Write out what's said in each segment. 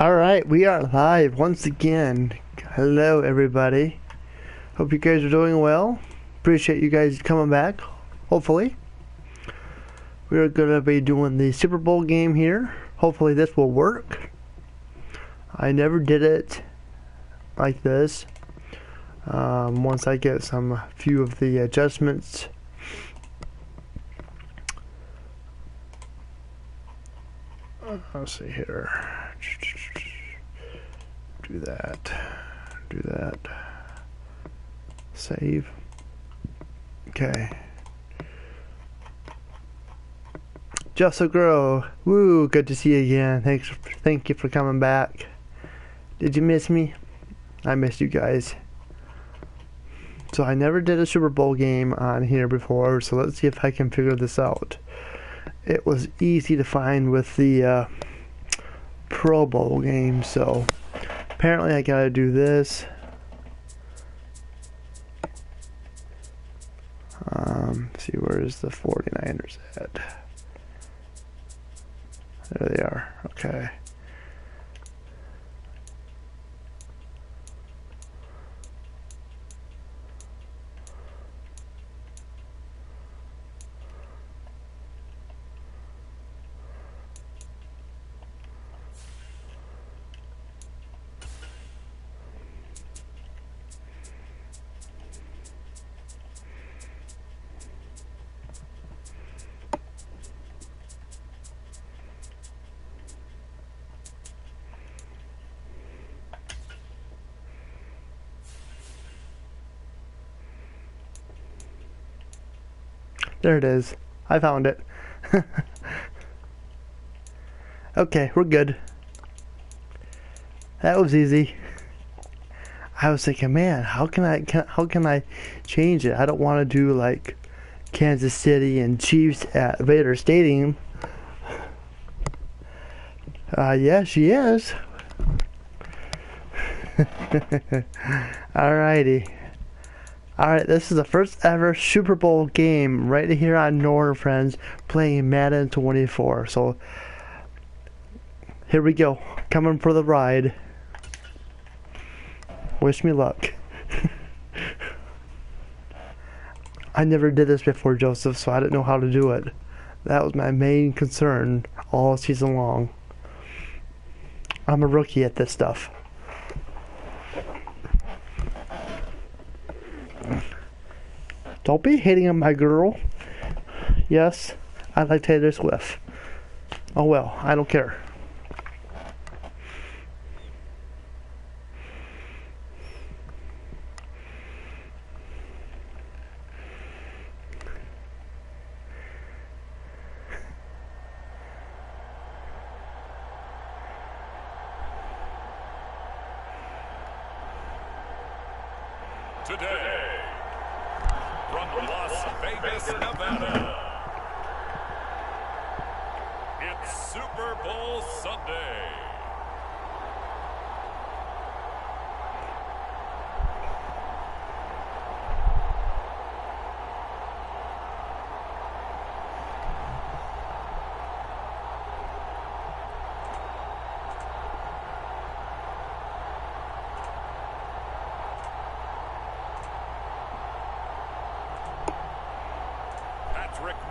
Alright, we are live once again. Hello everybody. Hope you guys are doing well. Appreciate you guys coming back, hopefully. We're going to be doing the Super Bowl game here. Hopefully this will work. I never did it like this. Once I get some few of the adjustments. Let's see here. Do that. Save. Okay. Jessica Grow. Woo, good to see you again. Thank you for coming back. Did you miss me? I missed you guys. So I never did a Super Bowl game on here before, so let's see if I can figure this out. It was easy to find with the Pro Bowl game, so apparently I gotta do this. See, where is the 49ers at? There they are. Okay. There it is. I found it. Okay, we're good. That was easy. I was thinking, man, how can I change it? I don't want to do like Kansas City and Chiefs at Vader Stadium. Yeah, she is. Alrighty. Alright, this is the first ever Super Bowl game right here on N.O.R.A and Friends playing Madden 24. So, here we go. Coming for the ride. Wish me luck. I never did this before, Joseph, so I didn't know how to do it. That was my main concern all season long. I'm a rookie at this stuff. Don't be hating on my girl. Yes, I like Taylor Swift. Oh well, I don't care. Today, from Las Vegas, Nevada, it's Super Bowl Sunday.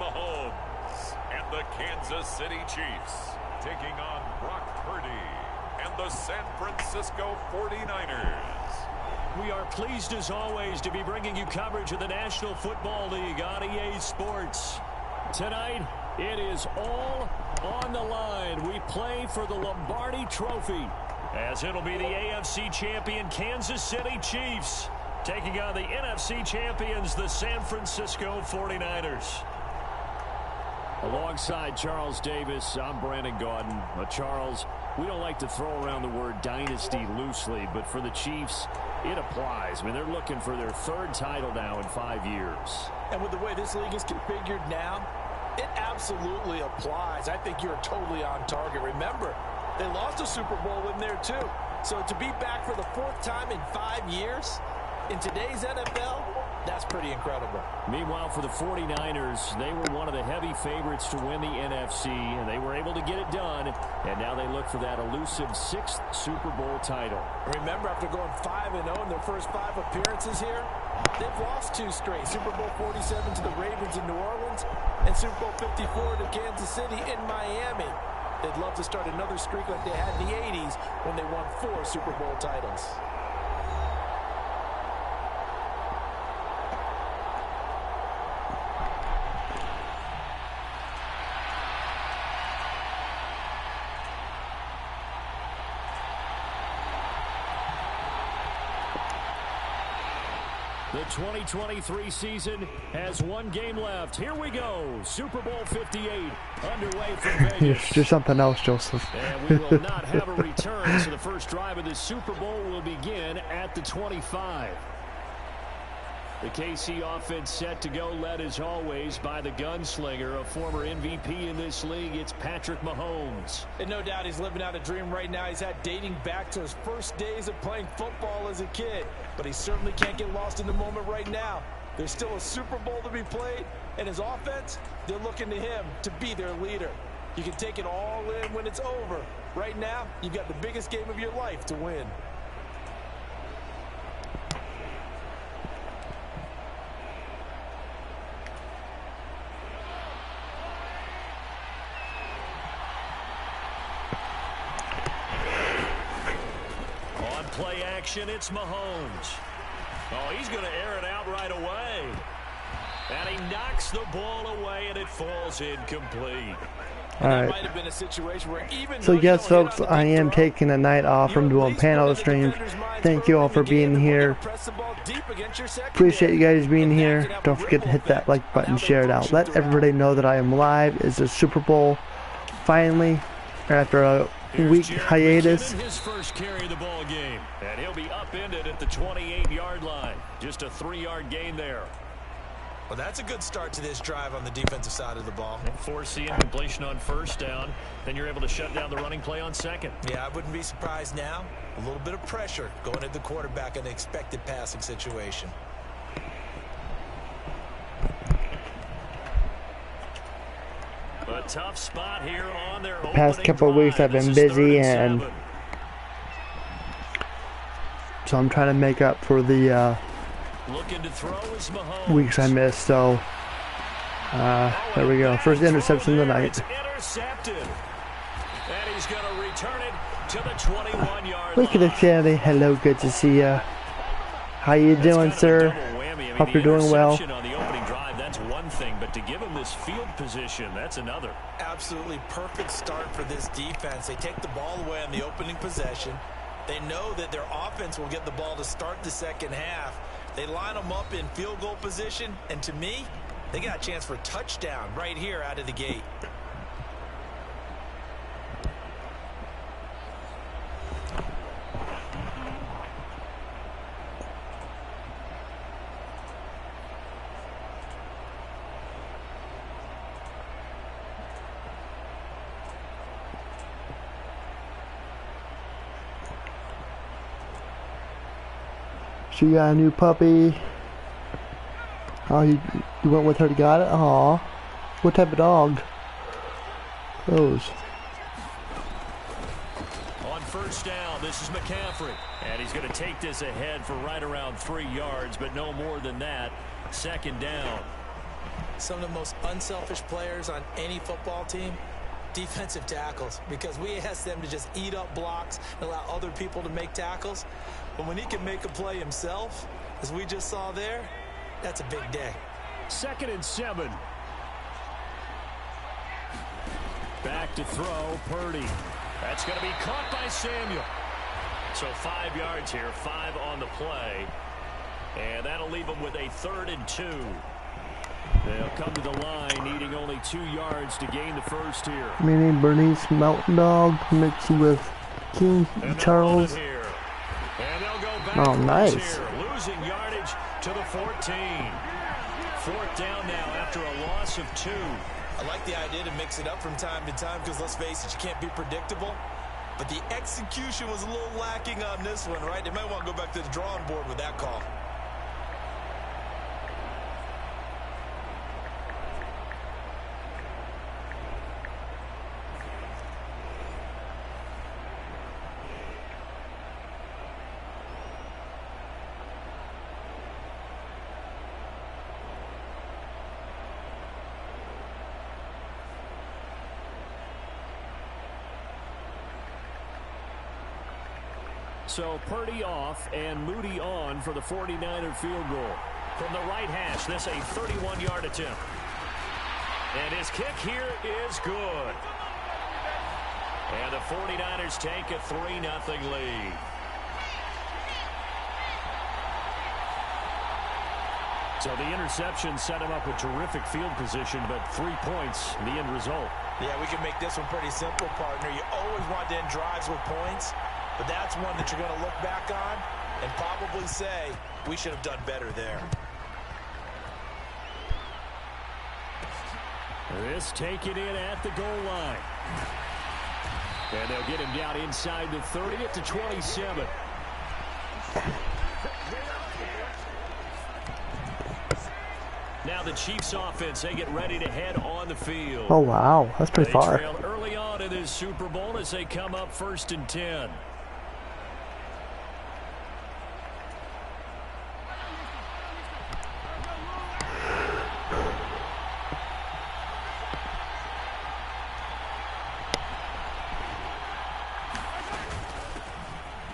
Mahomes and the Kansas City Chiefs taking on Brock Purdy and the San Francisco 49ers. We are pleased as always to be bringing you coverage of the National Football League on EA Sports. Tonight, it is all on the line. We play for the Lombardi Trophy, as it'll be the AFC champion Kansas City Chiefs taking on the NFC champions, the San Francisco 49ers. Alongside Charles Davis, I'm Brandon Gaudin. Charles, we don't like to throw around the word dynasty loosely, but for the Chiefs, it applies. I mean, they're looking for their third title now in 5 years. And with the way this league is configured now, it absolutely applies. I think you're totally on target. Remember, they lost a Super Bowl in there too. So to be back for the fourth time in 5 years, in today's NFL, That's pretty incredible. Meanwhile, for the 49ers, they were one of the heavy favorites to win the NFC, and they were able to get it done, and now they look for that elusive 6th Super Bowl title. Remember, after going 5-0 in their first 5 appearances here, they've lost 2 straight. Super Bowl 47 to the Ravens in New Orleans and Super Bowl 54 to Kansas City in Miami. They'd love to start another streak like they had in the 80s when they won 4 Super Bowl titles. The 2023 season has 1 game left. Here we go. Super Bowl 58 underway from Vegas. You're something else, Joseph. And we will not have a return, so the first drive of the Super Bowl will begin at the 25. The KC offense set to go, led as always by the gunslinger, a former MVP in this league. It's Patrick Mahomes. And no doubt he's living out a dream right now. He's had dating back to his first days of playing football as a kid. But he certainly can't get lost in the moment right now. There's still a Super Bowl to be played, and his offense, they're looking to him to be their leader. You can take it all in when it's over. Right now, you've got the biggest game of your life to win. Play action, it's Mahomes. Oh, he's going to air it out right away. And he knocks the ball away, and it falls incomplete. All right. Might have been a situation where even So yes, folks, I am taking a night off from doing panel streams. Thank you all for being here. Appreciate you guys being here. Don't forget to hit that like button, share it out. Let everybody know that I am live. It's the Super Bowl finally after a week hiatus. His first carry of the ball game, and he'll be upended at the 28-yard line. Just a 3-yard gain there. Well, that's a good start to this drive on the defensive side of the ball. Forcing completion on first down, then you're able to shut down the running play on second. Yeah, I wouldn't be surprised now. A little bit of pressure going at the quarterback in an expected passing situation. A tough spot here on their Past couple of weeks I've been busy, and so I'm trying to make up for the weeks I missed. So there we go. First interception of the night. Intercepted. And he's going to return it to the 21-yard line. Look at it, Kennedy. Hello, good to see you. How you doing, sir? Hope you're doing well. That's one thing, but to give him this field position, that's another. Absolutely perfect start for this defense. They take the ball away on the opening possession. They know that their offense will get the ball to start the second half. They line them up in field goal position, and to me, they got a chance for a touchdown right here out of the gate. She got a new puppy. Oh, you went with her to got it? Aw. What type of dog? Those. On first down, this is McCaffrey. And he's going to take this ahead for right around 3 yards, but no more than that. Second down. Some of the most unselfish players on any football team, defensive tackles, because we ask them to just eat up blocks and allow other people to make tackles. But when he can make a play himself, as we just saw there, that's a big day. 2nd and 7. Back to throw, Purdy. That's going to be caught by Samuel. So 5 yards here, 5 on the play. And that'll leave them with a 3rd and 2. They'll come to the line, needing only 2 yards to gain the first here. Mini Bernice Mountain Dog mixed with King Charles. Oh, nice. Here, losing yardage to the 14. 4th down now after a loss of 2. I like the idea to mix it up from time to time because, let's face it, you can't be predictable. But the execution was a little lacking on this one, right? They might want to go back to the drawing board with that call. So Purdy off and Moody on for the 49er field goal. From the right hash, this a 31-yard attempt. And his kick here is good. And the 49ers take a 3-0 lead. So the interception set him up with terrific field position, but 3 points, the end result. Yeah, we can make this one pretty simple, partner. You always want to end drives with points, but that's one that you're going to look back on and probably say, we should have done better there. This taken in at the goal line. And they'll get him down inside the 30 at the 27. Now the Chiefs offense, they get ready to head on the field. Oh, wow. That's pretty far. They trailed early on in this Super Bowl as they come up 1st and 10.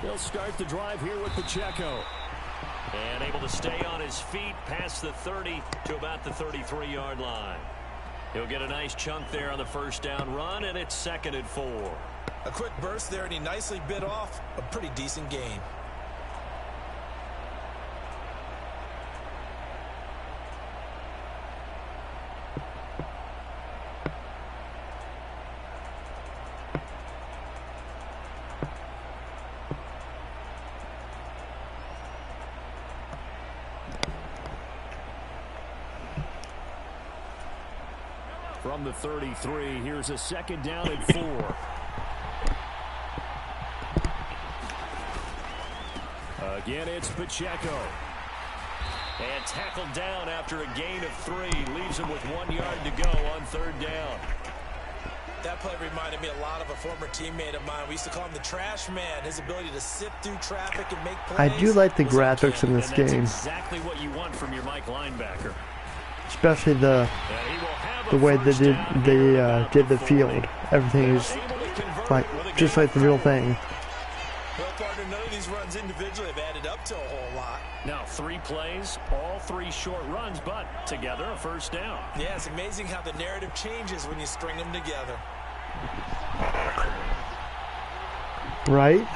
They'll start the drive here with Pacheco. And able to stay on his feet past the 30 to about the 33-yard line. He'll get a nice chunk there on the 1st down run, and it's 2nd and 4. A quick burst there, and he nicely bit off a pretty decent gain. From the 33, here's a 2nd down and 4. Again, it's Pacheco. And tackled down after a gain of 3. Leaves him with 1 yard to go on 3rd down. That play reminded me a lot of a former teammate of mine. We used to call him the trash man. His ability to sift through traffic and make plays. I do like the graphics in this game. Exactly what you want from your Mike linebacker. Especially the way they did the field. Everything is like just like the real thing. Well, partner, none of these runs individually have added up to a whole lot. Now 3 plays, all 3 short runs, but together a 1st down. Yeah, it's amazing how the narrative changes when you string them together. Right?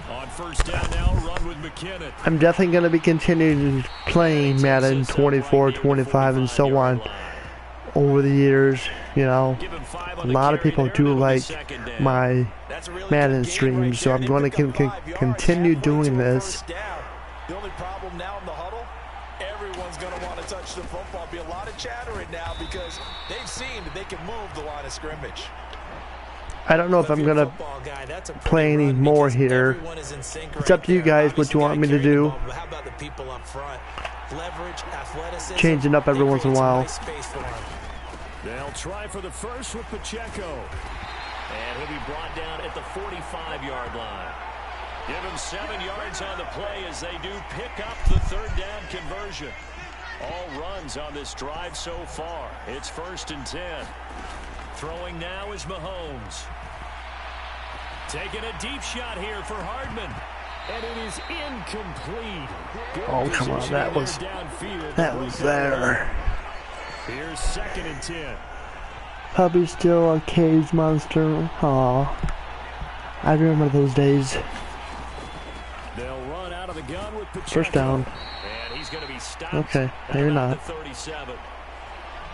On 1st down now, run with McKinnon. I'm definitely going to be continuing playing Madden 24, 25, and so on over the years. You know, a lot of people do like my Madden streams, so I'm going to continue doing this. The only problem now in the huddle, everyone's going to want to touch the football. Be a lot of chattering now because they've seen that they can move the line of scrimmage. I don't know if I'm going to play any more here. It's up to you guys what you want me to do. Changing up every once in a while. They'll try for the first with Pacheco. And he'll be brought down at the 45-yard line. Give him 7 yards on the play as they do pick up the 3rd down conversion. All runs on this drive so far. It's 1st and 10. Throwing now is Mahomes. Taking a deep shot here for Hardman. And it is incomplete. Oh, come on. That was there. Here's 2nd and 10. Puppy's still a cage monster. Aw. I remember those days. They'll run out of the gun with Pacheco. 1st down. And he's going to be stopped. Okay, maybe not. 37.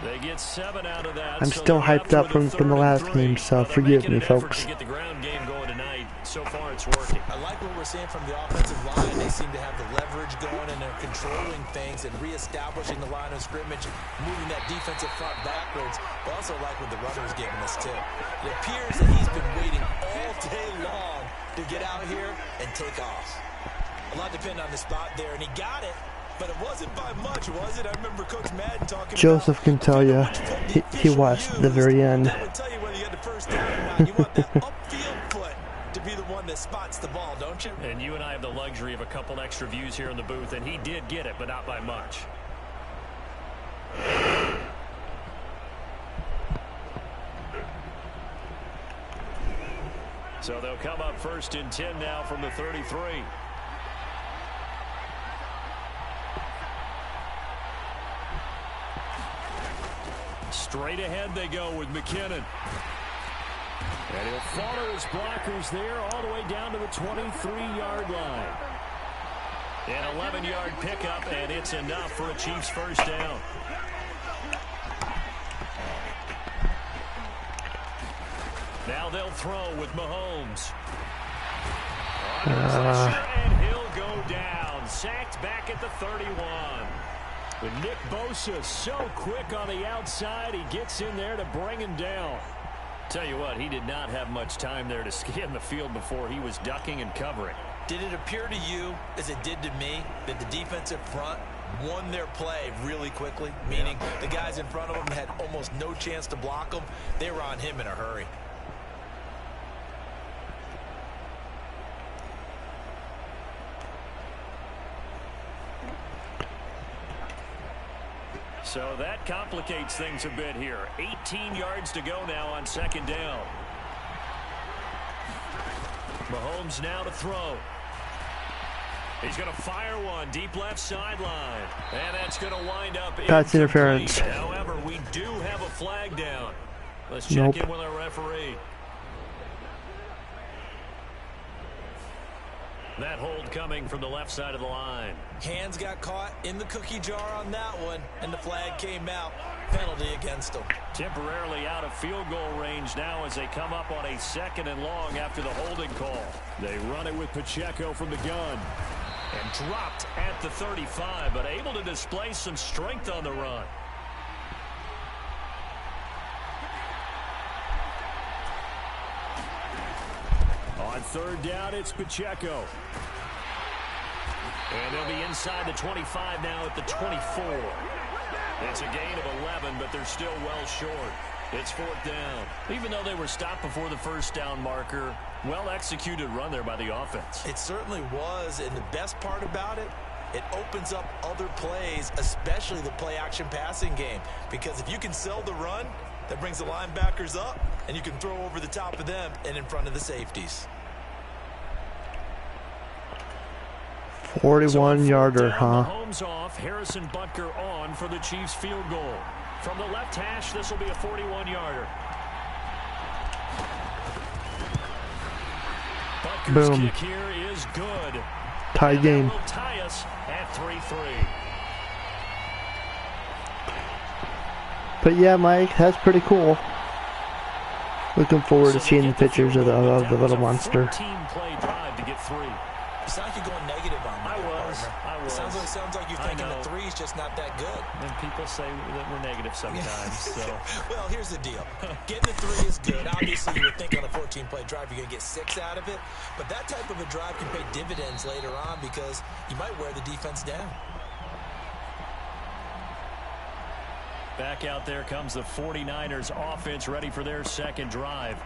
They get 7 out of that. I'm still hyped up from the last game, so forgive me, folks. Get the ground game going tonight. So far, it's working. I like what we're seeing from the offensive line. They seem to have the leverage going, and they're controlling things and reestablishing the line of scrimmage, moving that defensive front backwards. But also like what the runner is giving us too. It appears that he's been waiting all day long to get out here and take off. A lot depend on the spot there, and he got it. But it wasn't by much, was it? I remember Coach Madden talking Joseph about, can tell you, he watched the very end. That would tell you whether you had the 1st down or not. You want that upfield foot to be the one that spots the ball, don't you? And you and I have the luxury of a couple extra views here in the booth, and he did get it, but not by much. So they'll come up 1st and 10 now from the 33. Straight ahead they go with McKinnon. And he'll follow his blockers there all the way down to the 23-yard line. An 11-yard pickup, and it's enough for a Chiefs first down. Now they'll throw with Mahomes. Under pressure, and he'll go down. Sacked back at the 31. With Nick Bosa so quick on the outside, he gets in there to bring him down. Tell you what, he did not have much time there to scan the field before he was ducking and covering. Did it appear to you, as it did to me, that the defensive front won their play really quickly? Meaning the guys in front of them had almost no chance to block him. They were on him in a hurry. So that complicates things a bit here. 18 yards to go now on 2nd down. Mahomes now to throw. He's going to fire one deep left sideline. And that's going to wind up Pass interference. However, we do have a flag down. Let's check in with our referee. That hold coming from the left side of the line. Hands got caught in the cookie jar on that one, and the flag came out. Penalty against them. Temporarily out of field goal range now as they come up on a 2nd and long after the holding call. They run it with Pacheco from the gun. And dropped at the 35, but able to display some strength on the run. On 3rd down, it's Pacheco. And they'll be inside the 25 now at the 24. It's a gain of 11, but they're still well short. It's 4th down. Even though they were stopped before the 1st down marker, well-executed run there by the offense. It certainly was, and the best part about it, it opens up other plays, especially the play-action passing game. Because if you can sell the run, that brings the linebackers up, and you can throw over the top of them and in front of the safeties. 41-yarder, huh? Mahomes off, Harrison Butker on for the Chiefs field goal. From the left hash, this will be a 41-yarder. Butker's Boom. kick here is good. Tie game. That will tie us at 3-3. But yeah, Mike, that's pretty cool. Looking forward to seeing the pictures of the little monster. 14-play drive to get 3. You sound like you're going negative on me. I was. Sounds like you're thinking the 3's just not that good. And people say that we're negative sometimes. So. Well, here's the deal. Getting the 3 is good. Obviously, you would think on a 14-play drive you're going to get 6 out of it. But that type of a drive can pay dividends later on because you might wear the defense down. Back out there comes the 49ers offense ready for their 2nd drive.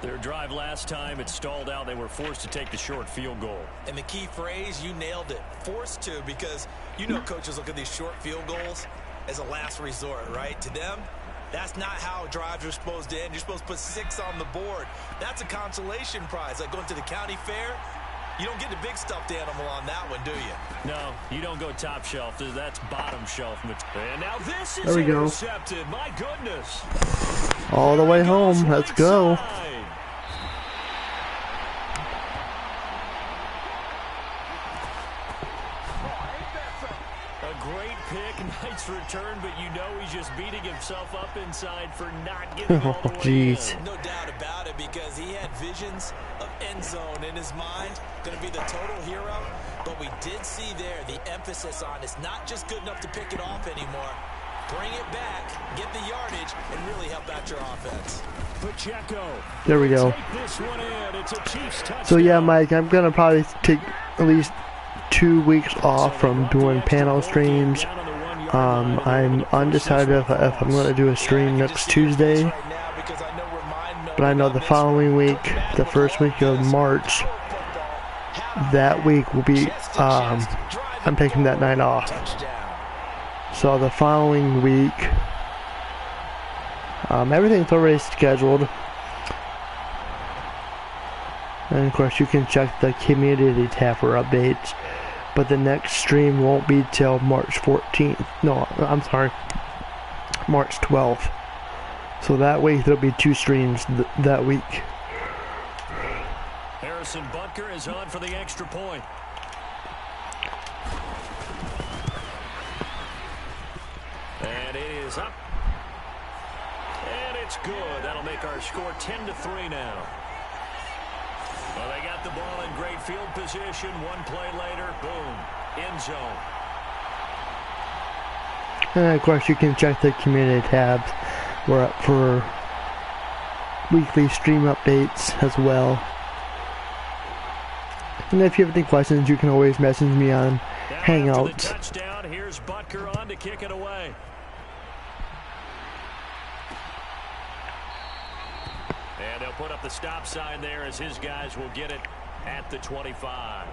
Their drive last time, it stalled out. They were forced to take the short field goal. And the key phrase, you nailed it. Forced to, because you know coaches look at these short field goals as a last resort, right? To them, that's not how drives are supposed to end. You're supposed to put 6 on the board. That's a consolation prize. Like going to the county fair, you don't get the big stuffed animal on that one, do you? No, you don't go top shelf. That's bottom shelf. And now this is there we intercepted. Go. My goodness. All the way home. Let's go. Nice return, but you know he's just beating himself up inside for not getting all the way in. No doubt about it, because he had visions of end zone in his mind. Going to be the total hero. But we did see there the emphasis on it's not just good enough to pick it off anymore. Bring it back, get the yardage, and really help out your offense. Pacheco. There we go. This one in. It's a Chiefs touchdown. So yeah, Mike, I'm going to probably take at least 2 weeks off from doing panel streams. I'm undecided if I'm going to do a stream next Tuesday, but I know the following week, the first week of March, that week will be, I'm taking that night off. So the following week, everything's already scheduled. And of course you can check the community tab for updates. But the next stream won't be till March 14th. No, I'm sorry. March 12th. So that week there'll be 2 streams that week. Harrison Butker is on for the extra point. And it is up. And it's good. That'll make our score 10-3 now. Well, they got the ball in great field position. One play later, boom, end zone. And of course you can check the community tabs. We're up for weekly stream updates as well. And if you have any questions, you can always message me on Hangouts. Touchdown. Here's Butker on to kick it away. And they'll put up the stop sign there as his guys will get it at the 25.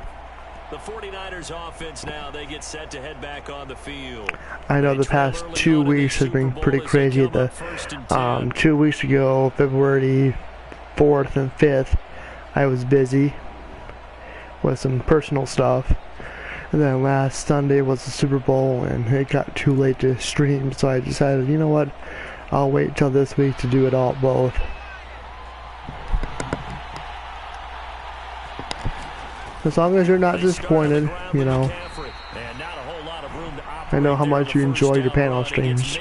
The 49ers offense now, they get set to head back on the field. I know the past 2 weeks has been pretty crazy. 2 weeks ago, February 4th and 5th, I was busy with some personal stuff. And then last Sunday was the Super Bowl, and it got too late to stream, so I decided, you know what, I'll wait till this week to do it all both. As long as you're not disappointed, you know. I know how much you enjoy your panel streams.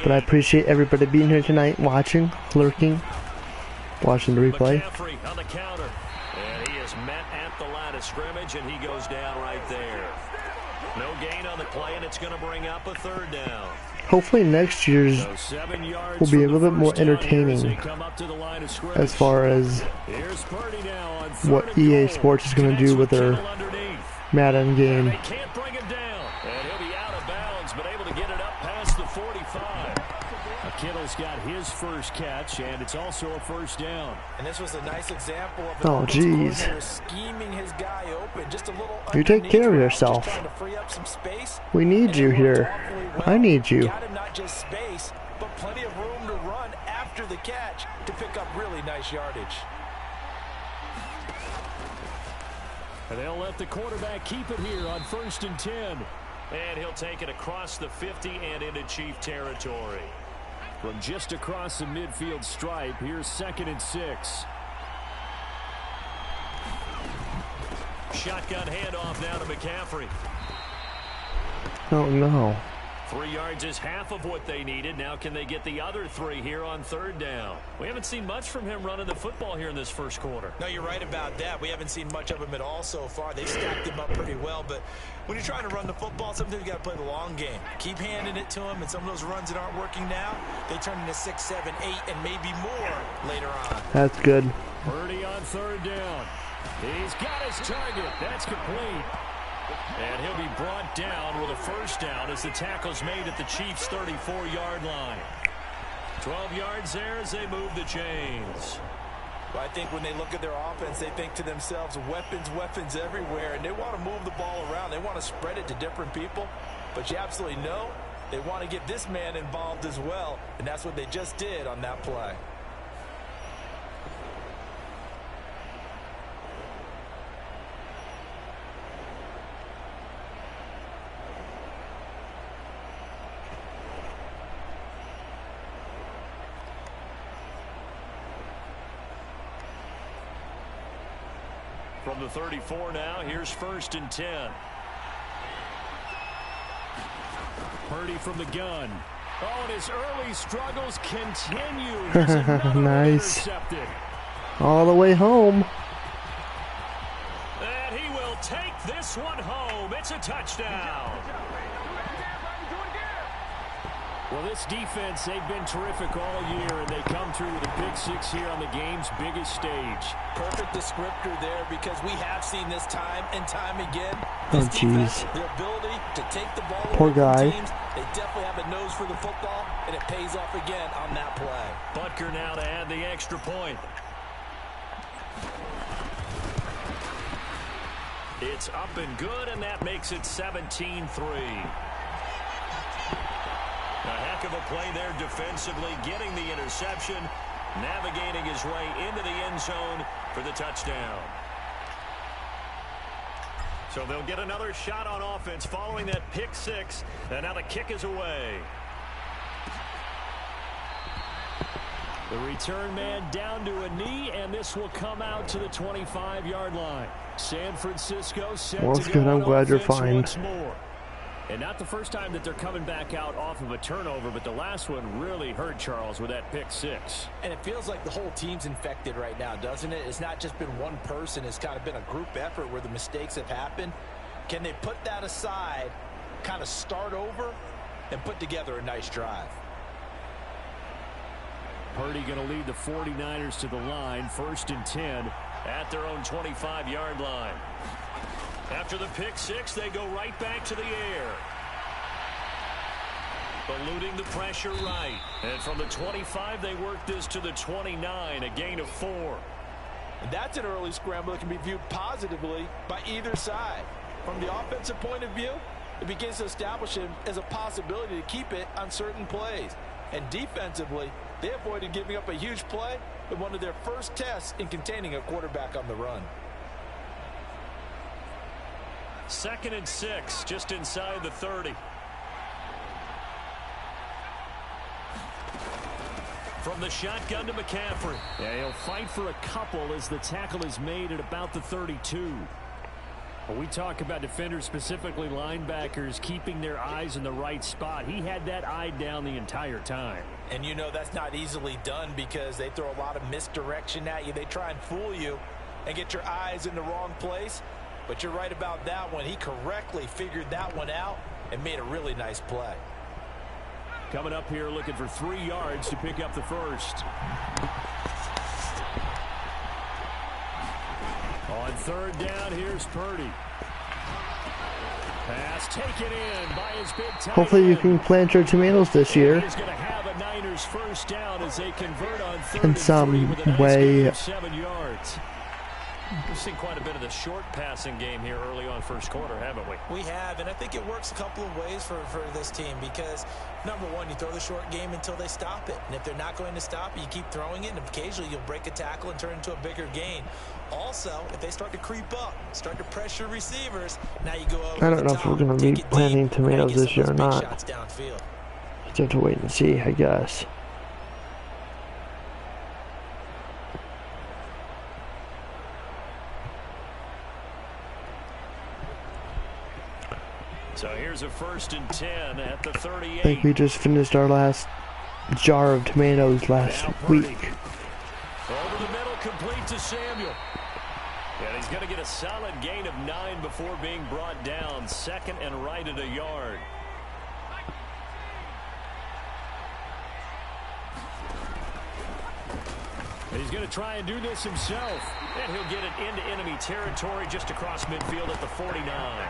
But I appreciate everybody being here tonight, watching, lurking, watching the replay. And he is met at the line of scrimmage, and he goes down right there. No gain on the play, and it's going to bring up a 3rd down. Hopefully next year's will be a little bit more entertaining as far as what EA Sports is going to do with their Madden game. Can't bring him down, and he'll be out of bounds, but able to get it up past the 45. Kittle's got his first catch, and it's also a 1st down. And this was a nice example of scheming his guy open. Just a little. You take care of yourself. We need you here. I need you. Got him not just space, but plenty of room to run after the catch to pick up really nice yardage. And they'll let the quarterback keep it here on 1st and 10. And he'll take it across the 50 and into Chief territory. From just across the midfield stripe, here's 2nd and 6. Shotgun handoff now to McCaffrey. Oh, no. 3 yards is half of what they needed. Now can they get the other 3 here on 3rd down? We haven't seen much from him running the football here in this first quarter. No, you're right about that. We haven't seen much of him at all so far. They stacked him up pretty well, but when you're trying to run the football, sometimes you got to play the long game. Keep handing it to him, and some of those runs that aren't working now, they turn into 6, 7, 8, and maybe more later on. That's good. Purdy on 3rd down. He's got his target. That's complete. And he'll be brought down with a 1st down as the tackle's made at the Chiefs' 34-yard line. 12 yards there as they move the chains. Well, I think when they look at their offense, they think to themselves, weapons everywhere, and they want to move the ball around. They want to spread it to different people, but you absolutely know they want to get this man involved as well, and that's what they just did on that play. From the 34 now, here's 1st and 10. Purdy from the gun. Oh, and his early struggles continue. Nice. All the way home. And he will take this one home. It's a touchdown. Well, this defense, they've been terrific all year, and they come through with a pick 6 here on the game's biggest stage. Perfect descriptor there, because we have seen this time and time again. Oh, jeez. The ability to take the ball Poor guy. teams, they definitely have a nose for the football, and it pays off again on that play. Butker now to add the extra point. It's up and good, and that makes it 17-3. A heck of a play there defensively, getting the interception. navigating his way into the end zone for the touchdown. So they'll get another shot on offense following that pick six, and now the kick is away. The return man down to a knee, and this will come out to the 25-yard line. San Francisco set well, to that's go good. I'm on glad you're offense fine. once more. And not the first time that they're coming back out off of a turnover, but the last one really hurt Charles with that pick six. And it feels like the whole team's infected right now, doesn't it? It's not just been one person. It's kind of been a group effort where the mistakes have happened. Can they put that aside, kind of start over, and put together a nice drive? Purdy going to lead the 49ers to the line, 1st and 10 at their own 25-yard line. After the pick six, they go right back to the air. Eluding the pressure right. And from the 25, they work this to the 29, a gain of 4. And that's an early scramble that can be viewed positively by either side. From the offensive point of view, it begins to establish him as a possibility to keep it on certain plays. And defensively, they avoided giving up a huge play with one of their first tests in containing a quarterback on the run. 2nd and 6, just inside the 30. From the shotgun to McCaffrey. Yeah, he'll fight for a couple as the tackle is made at about the 32. When we talk about defenders, specifically linebackers, keeping their eyes in the right spot, he had that eye down the entire time. And you know that's not easily done because they throw a lot of misdirection at you. They try and fool you and get your eyes in the wrong place. But you're right about that one. He correctly figured that one out and made a really nice play. Coming up here looking for 3 yards to pick up the first. On 3rd down, here's Purdy. Pass taken in by his big tight Hopefully you end. can plant your tomatoes this year He's going to have a Niners first down as they convert on 3rd in and some 3 with a nice way. gain of 7 yards. We've seen quite a bit of the short passing game here early on first quarter, haven't we? We have, and I think it works a couple of ways for this team because, number one, you throw the short game until they stop it. And if they're not going to stop it, you keep throwing it, and occasionally you'll break a tackle and turn it into a bigger gain. Also, if they start to creep up, start to pressure receivers, now you go over I don't know if we're going to be planting tomatoes this year or not. Just have to wait and see, I guess. So here's a 1st and 10 at the 38. I think we just finished our last jar of tomatoes last week. Over the middle, complete to Samuel. And he's going to get a solid gain of 9 before being brought down. 2nd and right at a yard. And he's going to try and do this himself. And he'll get it into enemy territory just across midfield at the 49.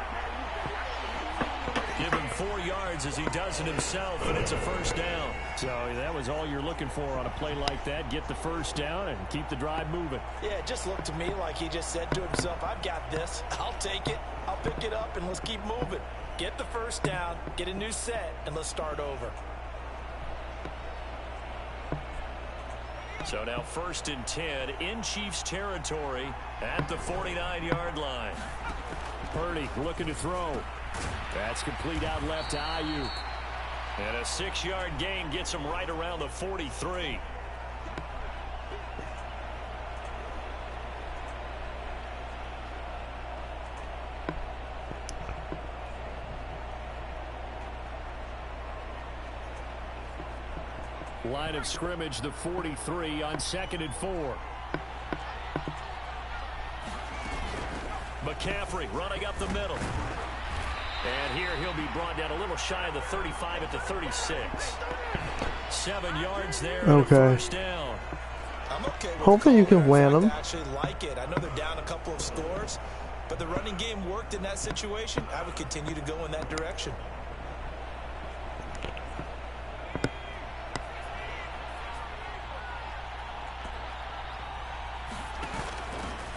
Give him 4 yards as he does it himself, and it's a first down. So that was all you're looking for on a play like that. Get the first down and keep the drive moving. Yeah, it just looked to me like he just said to himself, I've got this. I'll take it. I'll pick it up, and let's keep moving. Get the first down, get a new set, and let's start over. So now 1st and 10 in Chiefs territory at the 49-yard line. Purdy looking to throw. That's complete out left to Ayuk. And a 6-yard gain gets him right around the 43. Line of scrimmage, the 43 on 2nd and 4. McCaffrey running up the middle. And here he'll be brought down a little shy of the 35 at the 36. 7 yards there. Okay. First down. I'm okay with Hopefully you can win them. I actually like it. I know they're down a couple of scores, but the running game worked in that situation. I would continue to go in that direction.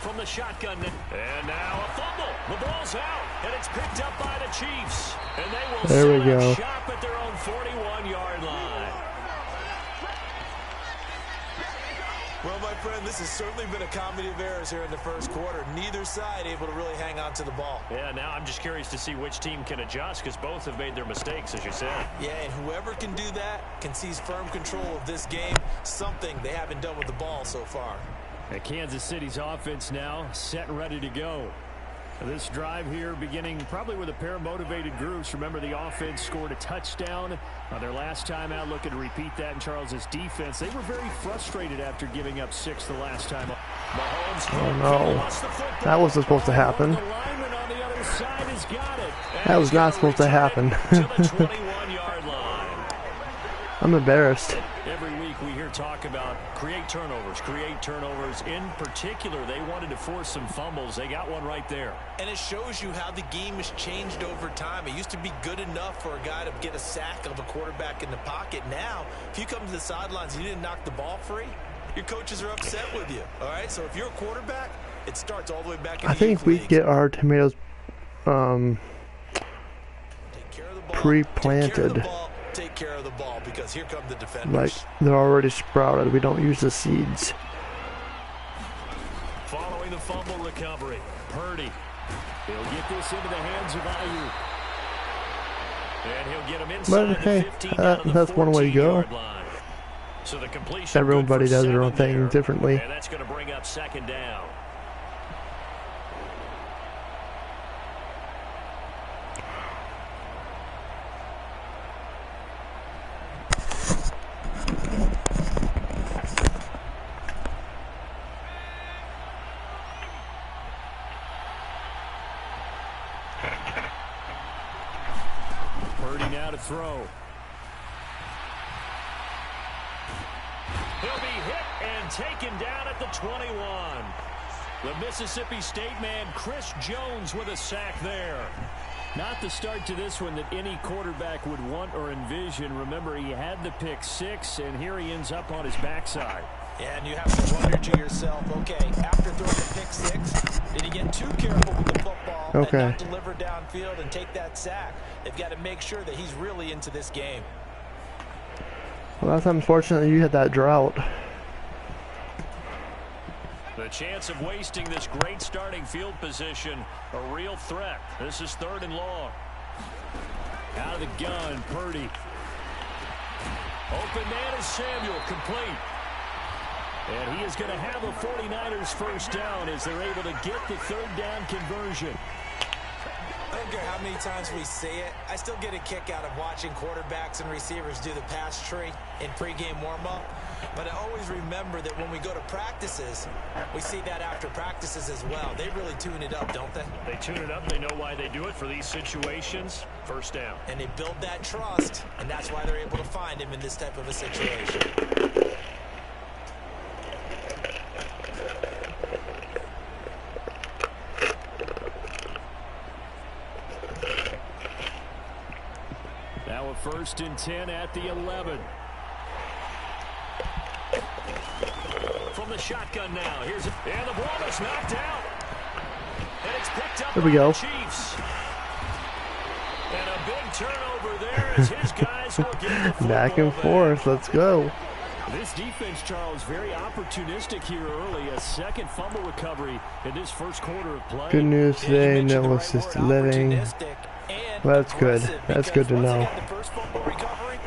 From the shotgun. And now a fumble. The ball's out. And it's picked up by the Chiefs. And they will set up shop at their own 41-yard line. This has certainly been a comedy of errors here in the first quarter. Neither side able to really hang on to the ball. Yeah, now I'm just curious to see which team can adjust because both have made their mistakes, as you said. Yeah, and whoever can do that can seize firm control of this game, something they haven't done with the ball so far. And Kansas City's offense now set and ready to go. This drive here beginning probably with a pair of motivated groups. Remember, the offense scored a touchdown on their last time out. Looking to repeat that in Charles's defense. They were very frustrated after giving up 6 the last time. Oh no, that wasn't supposed to happen. That was not supposed to happen. I'm embarrassed. Every week we hear talk about create turnovers. In particular, they wanted to force some fumbles. They got one right there. And it shows you how the game has changed over time. It used to be good enough for a guy to get a sack of a quarterback in the pocket. Now, if you come to the sidelines and you didn't knock the ball free, your coaches are upset with you. All right, so if you're a quarterback, it starts all the way back in the I think we get our tomatoes pre-planted. Take care of the ball because here come the defenders. Like they're already sprouted. We don't use the seeds. Following the fumble recovery, Purdy. He'll get this into the hands of Ayuk. And he'll get him inside But hey, the 15 down to the that's one way to go. line. So the completion Everybody does their own 7 thing there. differently. And that's going to bring up 2nd down. Throw. He'll be hit and taken down at the 21. The Mississippi State man, Chris Jones, with a sack there. Not the start to this one that any quarterback would want or envision. Remember, he had the pick 6, and here he ends up on his backside. Yeah, and you have to wonder to yourself, okay, after throwing the pick 6, did he get too careful with the football and not deliver downfield and take that sack? They've got to make sure that he's really into this game. Well, that's unfortunate you had that drought. The chance of wasting this great starting field position, a real threat. This is 3rd and long. Out of the gun, Purdy. Open man is Samuel, complete. And he is going to have a 49ers first down as they're able to get the 3rd down conversion. I don't care how many times we say it, I still get a kick out of watching quarterbacks and receivers do the pass tree in pregame warm-up. But I always remember that when we go to practices, we see that after practices as well. They really tune it up, don't they? They tune it up. They know why they do it for these situations. First down. And they build that trust, and that's why they're able to find him in this type of a situation. Now a 1st and 10 at the 11. From the shotgun now. Here's it. And the ball is knocked out. And it's picked up there we by go. the Chiefs. And a big turnover there as his guys will get the Back and forth. Let's go. This defense, Charles, very opportunistic here early. A 2nd fumble recovery in this first quarter of play. Good news today, no assisted living. Well, that's good. That's good to know. The first fumble recovery,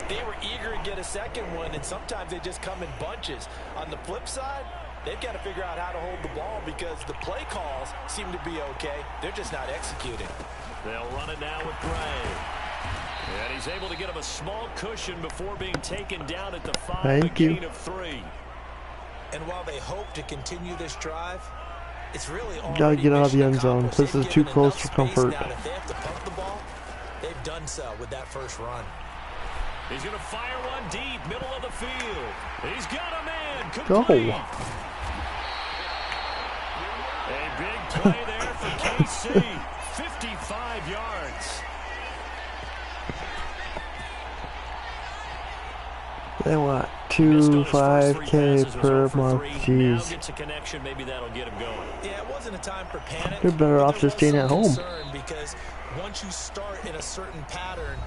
they were eager to get a 2nd one, and sometimes they just come in bunches. On the flip side, they've got to figure out how to hold the ball because the play calls seem to be okay. They're just not executing. They'll run it now with Gray. And he's able to get him a small cushion before being taken down at the 5, Thank you. gain of 3. And while they hope to continue this drive, it's really Gotta get out of the end zone. This is too close for comfort. Now, if they have to pump the ball, they've done so with that first run. He's going to fire one deep, middle of the field. He's got a man. Go. Complete. A big play there for KC. 55 yards. They want 5K per month. Jeez. Gets a connection, maybe that'll get him going. Yeah, it wasn't a time for panic. You're better off just staying at home. Because once you start in a certain pattern,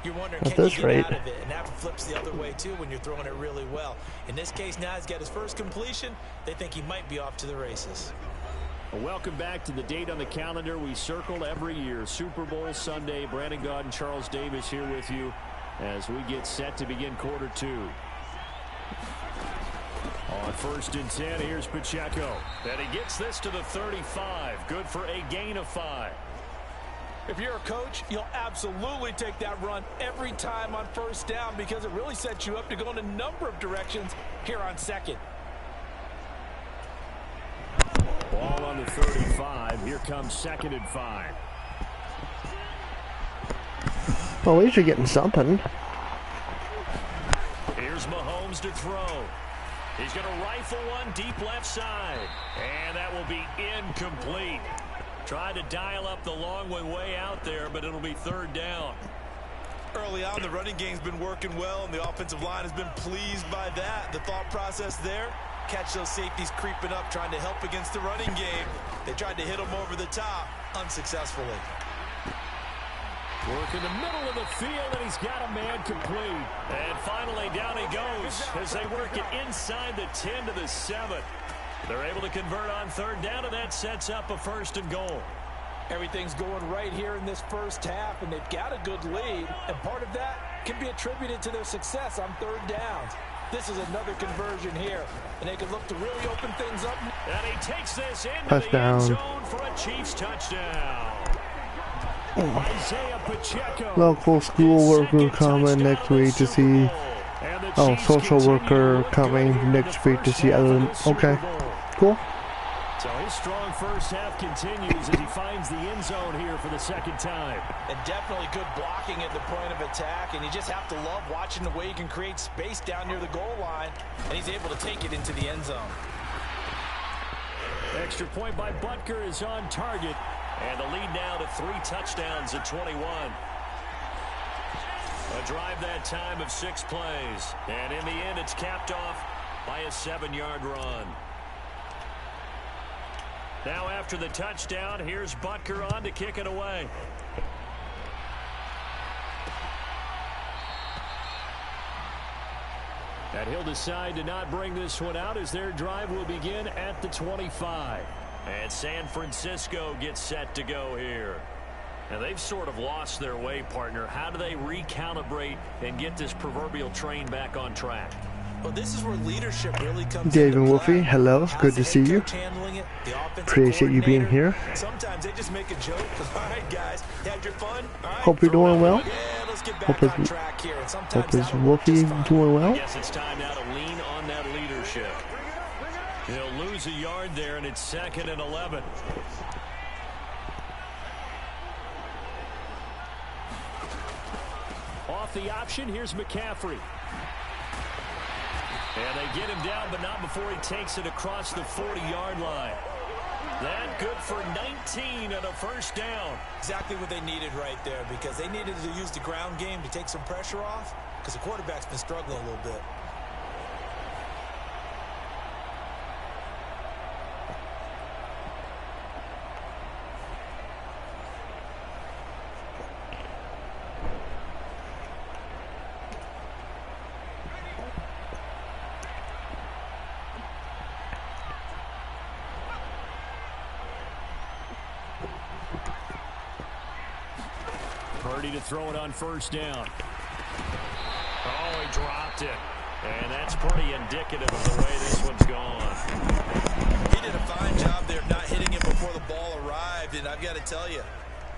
You're wondering, At can you this get rate. out of it? And that flips the other way, too, when you're throwing it really well. In this case, now he's got his first completion. They think he might be off to the races. Welcome back to the date on the calendar we circle every year. Super Bowl Sunday. Brandon Gaudin, Charles Davis here with you as we get set to begin quarter two. On 1st and 10, here's Pacheco. And he gets this to the 35. Good for a gain of 5. If you're a coach, you'll absolutely take that run every time on 1st down because it really sets you up to go in a number of directions here on 2nd. Ball on the 35. Here comes 2nd and 5. Well, at least you're getting something. Here's Mahomes to throw. He's going to rifle one deep left side. And that will be incomplete. Tried to dial up the long one way out there, but it'll be 3rd down. Early on, the running game's been working well, and the offensive line has been pleased by that. The thought process there, catch those safeties creeping up, trying to help against the running game. They tried to hit them over the top, unsuccessfully. Work in the middle of the field, and he's got a man complete. And finally, down he goes as they work it inside the 10 to the 7. They're able to convert on 3rd down, and that sets up a 1st and goal. Everything's going right here in this first half, and they've got a good lead, and part of that can be attributed to their success on 3rd downs. This is another conversion here, and they can look to really open things up. And he takes this into Touchdown. the end zone for a Chiefs touchdown. Isaiah Pacheco. Local school worker coming next week to see. Oh, social worker coming next week to see other. Okay, cool. So his strong first half continues as he finds the end zone here for the 2nd time. And definitely good blocking at the point of attack, and you just have to love watching the way he can create space down near the goal line, and he's able to take it into the end zone. Extra point by Butker is on target, and the lead now to 3 touchdowns at 21. A drive that time of 6 plays, and in the end it's capped off by a 7-yard run. Now after the touchdown, here's Butker on to kick it away. And he'll decide to not bring this one out as their drive will begin at the 25. And San Francisco gets set to go here. And they've sort of lost their way, partner. How do they recalibrate and get this proverbial train back on track? Well, this is where leadership really comes David into Wolfie, play. hello. How's Good the to see head you. coach handling it? The offensive Appreciate you being coordinator? here. Sometimes they just make a joke. All right, guys, you had your fun. All right, Hope you're doing well. Yeah, let's get Hope back on is- track here. And Hope sometimes is that'll work Wolfie just fine. doing I well? guess it's time now to lean on that leadership. He'll lose a yard there, and it's 2nd and 11. Off the option, here's McCaffrey. And they get him down, but not before he takes it across the 40-yard line. That good for 19 and a 1st down. Exactly what they needed right there, because they needed to use the ground game to take some pressure off, because the quarterback's been struggling a little bit. Purdy to throw it on 1st down. Oh, he dropped it. And that's pretty indicative of the way this one's gone. He did a fine job there of not hitting it before the ball arrived, and I've got to tell you,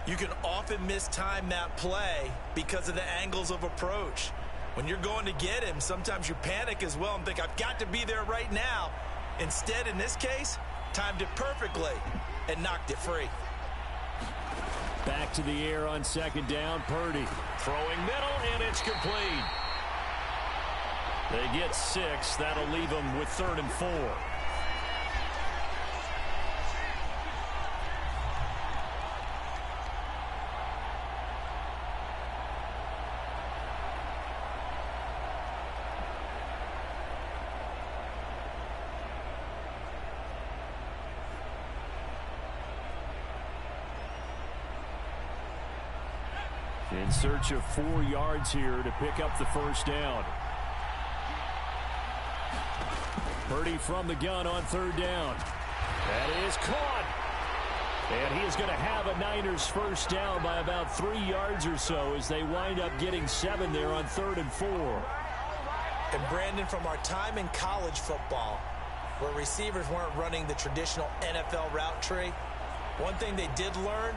you can often mistime that play because of the angles of approach. When you're going to get him, sometimes you panic as well and think, I've got to be there right now. Instead, in this case, timed it perfectly and knocked it free. Back to the air on 2nd down. Purdy throwing middle, and it's complete. They get 6. That'll leave them with 3rd and 4. In search of 4 yards here to pick up the first down. Purdy from the gun on 3rd down. That is caught. And he is going to have a Niners first down by about 3 yards or so as they wind up getting 7 there on 3rd and 4. And Brandon, from our time in college football, where receivers weren't running the traditional NFL route tree, one thing they did learn,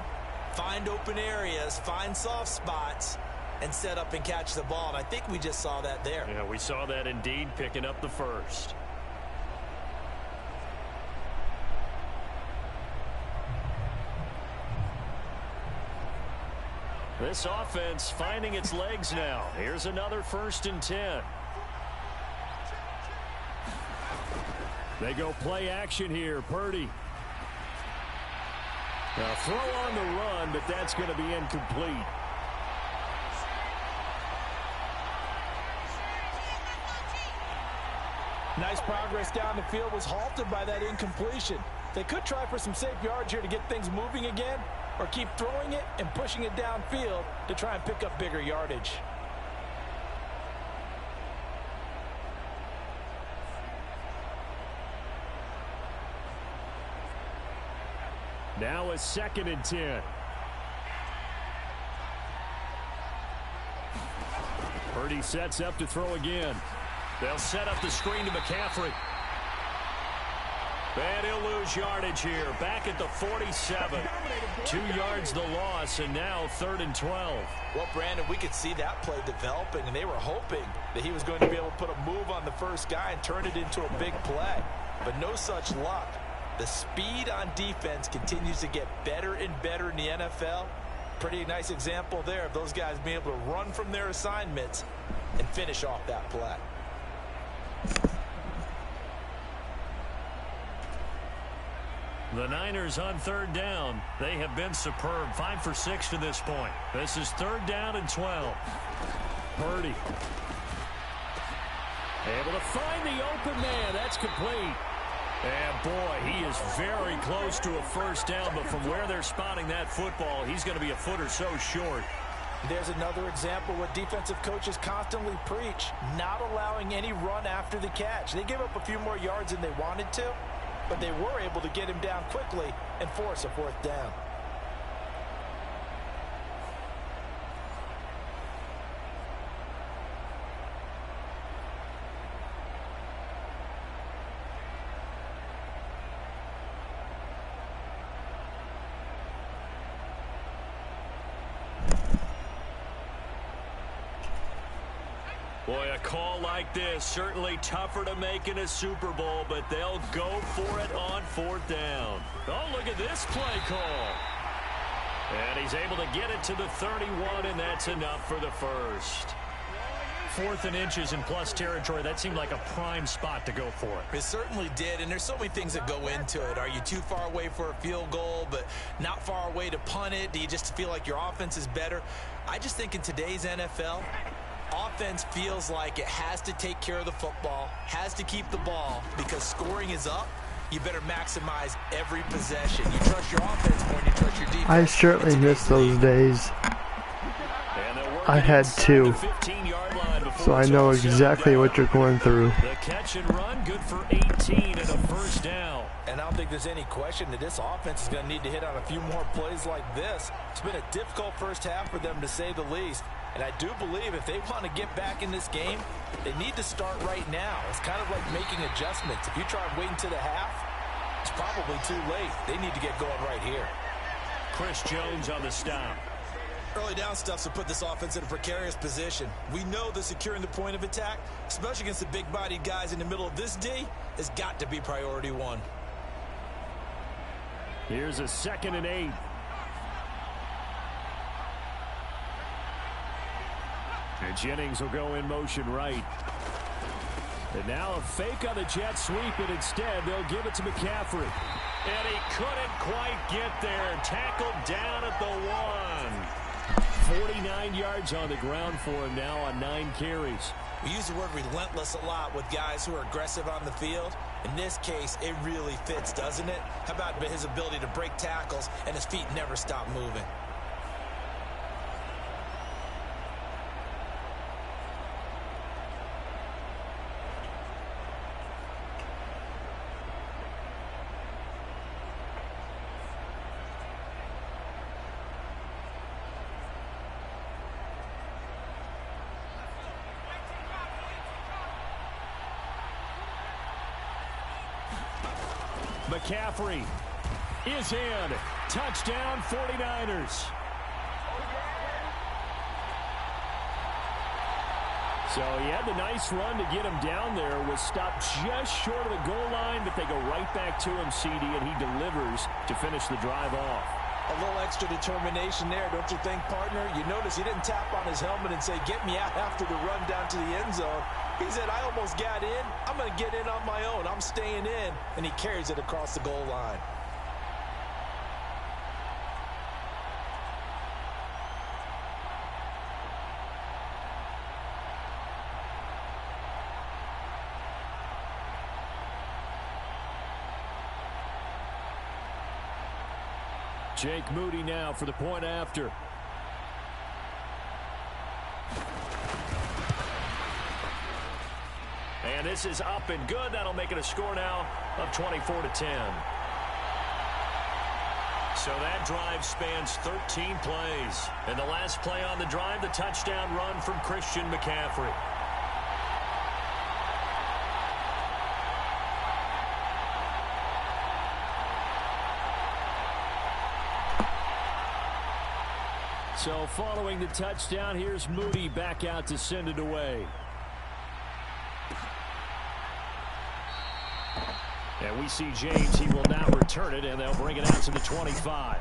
find open areas, find soft spots, and set up and catch the ball. And I think we just saw that there. Yeah, we saw that indeed, picking up the first. This offense finding its legs now. Here's another 1st and 10. They go play action here. Purdy. Now throw on the run, but that's going to be incomplete. Nice progress down the field was halted by that incompletion. They could try for some safe yards here to get things moving again, or keep throwing it and pushing it downfield to try and pick up bigger yardage. Now a 2nd and 10. Purdy sets up to throw again. They'll set up the screen to McCaffrey. And he'll lose yardage here. Back at the 47. 2 yards the loss, and now 3rd and 12. Well, Brandon, we could see that play developing, and they were hoping that he was going to be able to put a move on the first guy and turn it into a big play. But no such luck. The speed on defense continues to get better and better in the NFL. Pretty nice example there of those guys being able to run from their assignments and finish off that play. The Niners on 3rd down. They have been superb. 5 for 6 to this point. This is 3rd down and 12. Purdy. Able to find the open man. That's complete. And boy, he is very close to a first down, but from where they're spotting that football, he's going to be a foot or so short. There's another example where defensive coaches constantly preach, not allowing any run after the catch. They gave up a few more yards than they wanted to, but they were able to get him down quickly and force a 4th down. Boy, a call like this, certainly tougher to make in a Super Bowl, but they'll go for it on 4th down. Oh, look at this play call. And he's able to get it to the 31, and that's enough for the first. 4th and inches in plus territory. That seemed like a prime spot to go for it. It certainly did, and there's so many things that go into it. Are you too far away for a field goal, but not far away to punt it? Do you just feel like your offense is better? I just think in today's NFL, offense feels like it has to take care of the football, has to keep the ball, because scoring is up. You better maximize every possession. You trust your offense more than you trust your defense. I certainly miss those days. I had 2, so I know exactly what you're going through. The catch and run, good for 18 and a first down. And I don't think there's any question that this offense is going to need to hit on a few more plays like this. It's been a difficult first half for them, to say the least. And I do believe if they want to get back in this game, they need to start right now. It's kind of like making adjustments. If you try waiting to the half, it's probably too late. They need to get going right here. Chris Jones on the stop. Early down stuffs will put this offense in a precarious position. We know that securing the point of attack, especially against the big-bodied guys in the middle of this D, has got to be priority 1. Here's a 2nd and 8. And Jennings will go in motion right. And now a fake on the jet sweep, and instead they'll give it to McCaffrey. And he couldn't quite get there. Tackled down at the 1. 49 yards on the ground for him now on 9 carries. We use the word relentless a lot with guys who are aggressive on the field. In this case, it really fits, doesn't it? How about his ability to break tackles and his feet never stop moving? McCaffrey is in. Touchdown, 49ers. So he had the nice run to get him down there. Was stopped just short of the goal line, but they go right back to him, CD, and he delivers to finish the drive off. A little extra determination there, don't you think, partner? You notice he didn't tap on his helmet and say, get me out after the run down to the end zone. He said, I almost got in. I'm going to get in on my own. I'm staying in. And he carries it across the goal line. Jake Moody now for the point after. And this is up and good. That'll make it a score now of 24-10. So that drive spans 13 plays. And the last play on the drive, the touchdown run from Christian McCaffrey. So following the touchdown, here's Moody back out to send it away. And we see James. He will now return it, and they'll bring it out to the 25.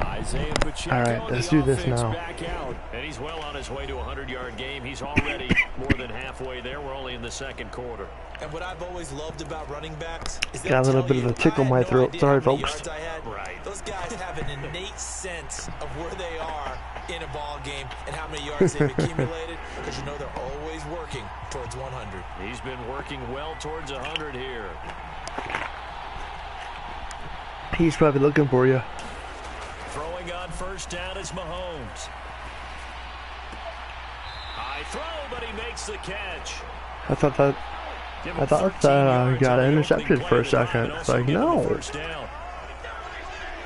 Isaiah Pacheco. All right, let's do this now. Back out. And he's well on his way to a 100-yard game. He's already more than halfway there. We're only in the second quarter. And what I've always loved about running backs is got a little bit of a tickle in my throat. Sorry, folks. Right. Those guys have an innate sense of where they are in a ball game and how many yards they've accumulated, because you know they're always working towards 100. He's been working well towards 100 here. He's probably looking for you. Throwing on first down is Mahomes. High throw, but he makes the catch. I thought that got intercepted for a second. It's like, no.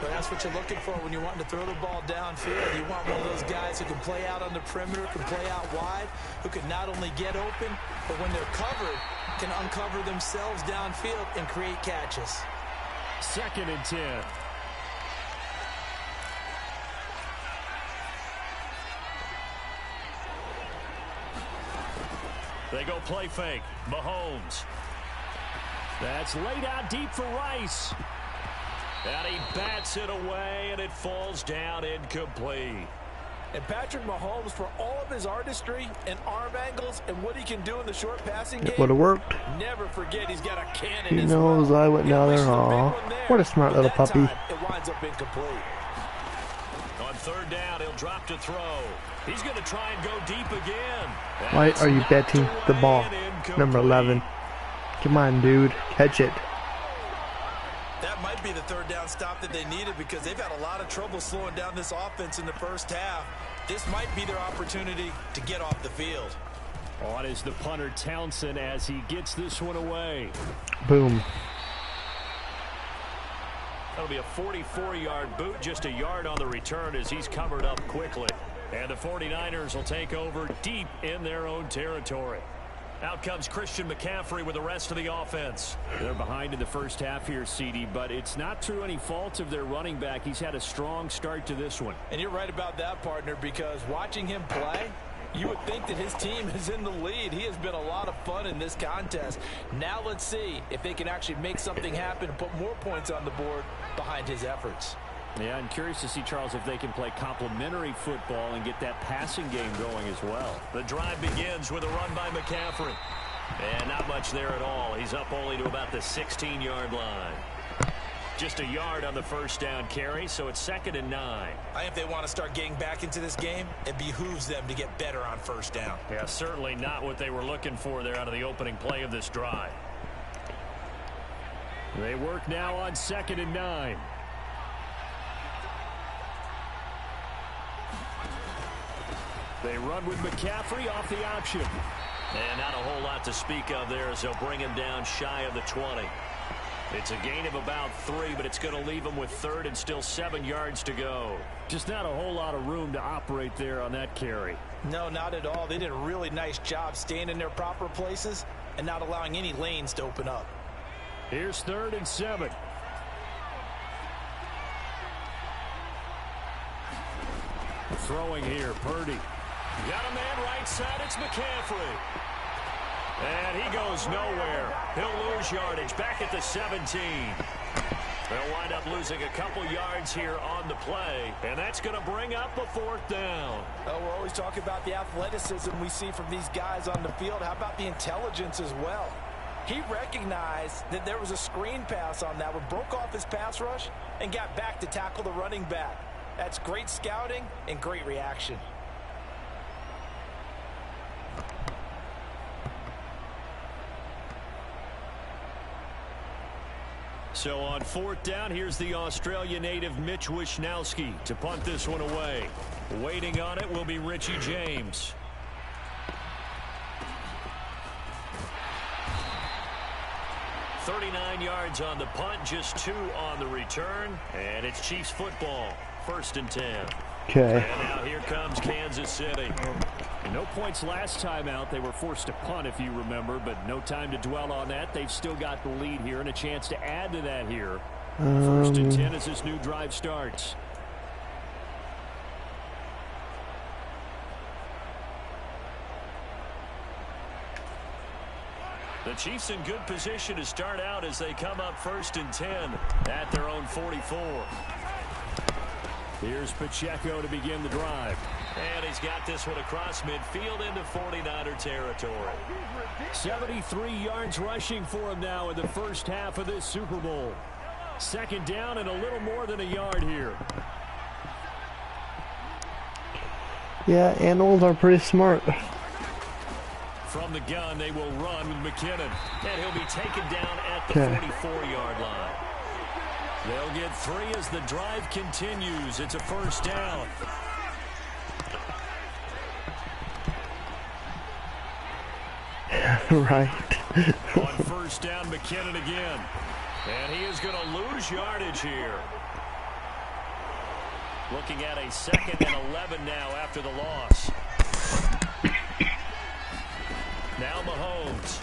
But that's what you're looking for when you're wanting to throw the ball downfield. You want one of those guys who can play out on the perimeter, can play out wide, who can not only get open, but when they're covered, can uncover themselves downfield and create catches. 2nd and 10. They go play fake. Mahomes. That's laid out deep for Rice. And he bats it away, and it falls down incomplete. And Patrick Mahomes, for all of his artistry and arm angles and what he can do in the short passing game, it would have worked. Never forget he's got a cannon. He knows I went down there. Aw, what a smart little puppy. It winds up incomplete. On 3rd down, he'll drop to throw. He's going to try and go deep again. Why are you betting the ball? Number 11. Come on, dude. Catch it. That might be the 3rd down stop that they needed, because they've had a lot of trouble slowing down this offense in the first half. This might be their opportunity to get off the field. On is the punter Townsend as he gets this one away. Boom. That'll be a 44-yard boot, just a yard on the return as he's covered up quickly. And the 49ers will take over deep in their own territory. Out comes Christian McCaffrey with the rest of the offense. They're behind in the first half here, CD, but it's not through any fault of their running back. He's had a strong start to this one. And you're right about that, partner, because watching him play, you would think that his team is in the lead. He has been a lot of fun in this contest. Now let's see if they can actually make something happen and put more points on the board behind his efforts. Yeah, I'm curious to see, Charles, if they can play complementary football and get that passing game going as well. The drive begins with a run by McCaffrey. And not much there at all. He's up only to about the 16-yard line. Just a yard on the first down carry, so it's 2nd and 9. I think if they want to start getting back into this game, it behooves them to get better on first down. Yeah, certainly not what they were looking for there out of the opening play of this drive. They work now on 2nd and 9. They run with McCaffrey off the option. And not a whole lot to speak of there as they'll bring him down shy of the 20. It's a gain of about 3, but it's going to leave him with 3rd and still 7 yards to go. Just not a whole lot of room to operate there on that carry. No, not at all. They did a really nice job staying in their proper places and not allowing any lanes to open up. Here's 3rd and 7. Throwing here, Purdy. Got a man right side, it's McCaffrey. And he goes nowhere. He'll lose yardage back at the 17. They'll wind up losing a couple yards here on the play, and that's going to bring up a 4th down. Oh, we're always talking about the athleticism we see from these guys on the field. How about the intelligence as well? He recognized that there was a screen pass on that one, broke off his pass rush, and got back to tackle the running back. That's great scouting and great reaction. So on 4th down, here's the Australia native Mitch Wishnowsky to punt this one away. Waiting on it will be Richie James. .39 yards on the punt, just 2 on the return, and it's Chiefs football. 1st and 10. Okay. And now here comes Kansas City. No points last time out. They were forced to punt, if you remember, but no time to dwell on that. They've still got the lead here and a chance to add to that here. 1st and 10 as this new drive starts. The Chiefs in good position to start out as they come up 1st and 10 at their own 44. Here's Pacheco to begin the drive. And he's got this one across midfield into 49er territory. 73 yards rushing for him now in the first half of this Super Bowl. 2nd down and a little more than a yard here. Yeah, N.O.R.A are pretty smart. From the gun, they will run with McKinnon. And he'll be taken down at the 44-yard line. They'll get 3 as the drive continues. It's a 1st down. Right. On 1st down, McKinnon again. And he is going to lose yardage here. Looking at a 2nd and 11 now after the loss. Now Mahomes.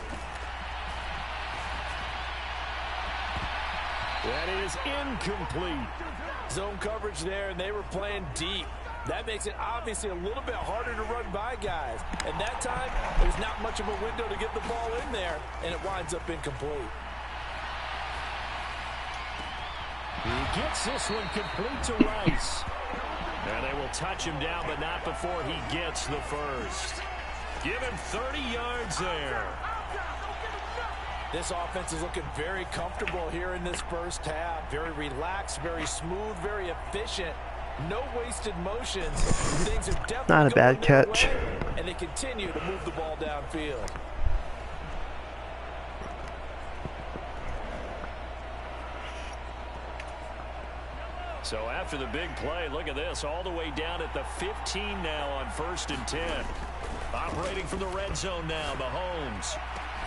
That is incomplete. Zone coverage there, and they were playing deep. That makes it obviously a little bit harder to run by guys. And that time, there's not much of a window to get the ball in there, and it winds up incomplete. He gets this one complete to Rice. And they will touch him down, but not before he gets the first. Give him 30 yards there. This offense is looking very comfortable here in this first half. Very relaxed, very smooth, very efficient. No wasted motions. Things are definitely not a bad catch. And they continue to move the ball downfield. So after the big play, look at this, all the way down at the 15 now on 1st and 10. Operating from the red zone now, Mahomes.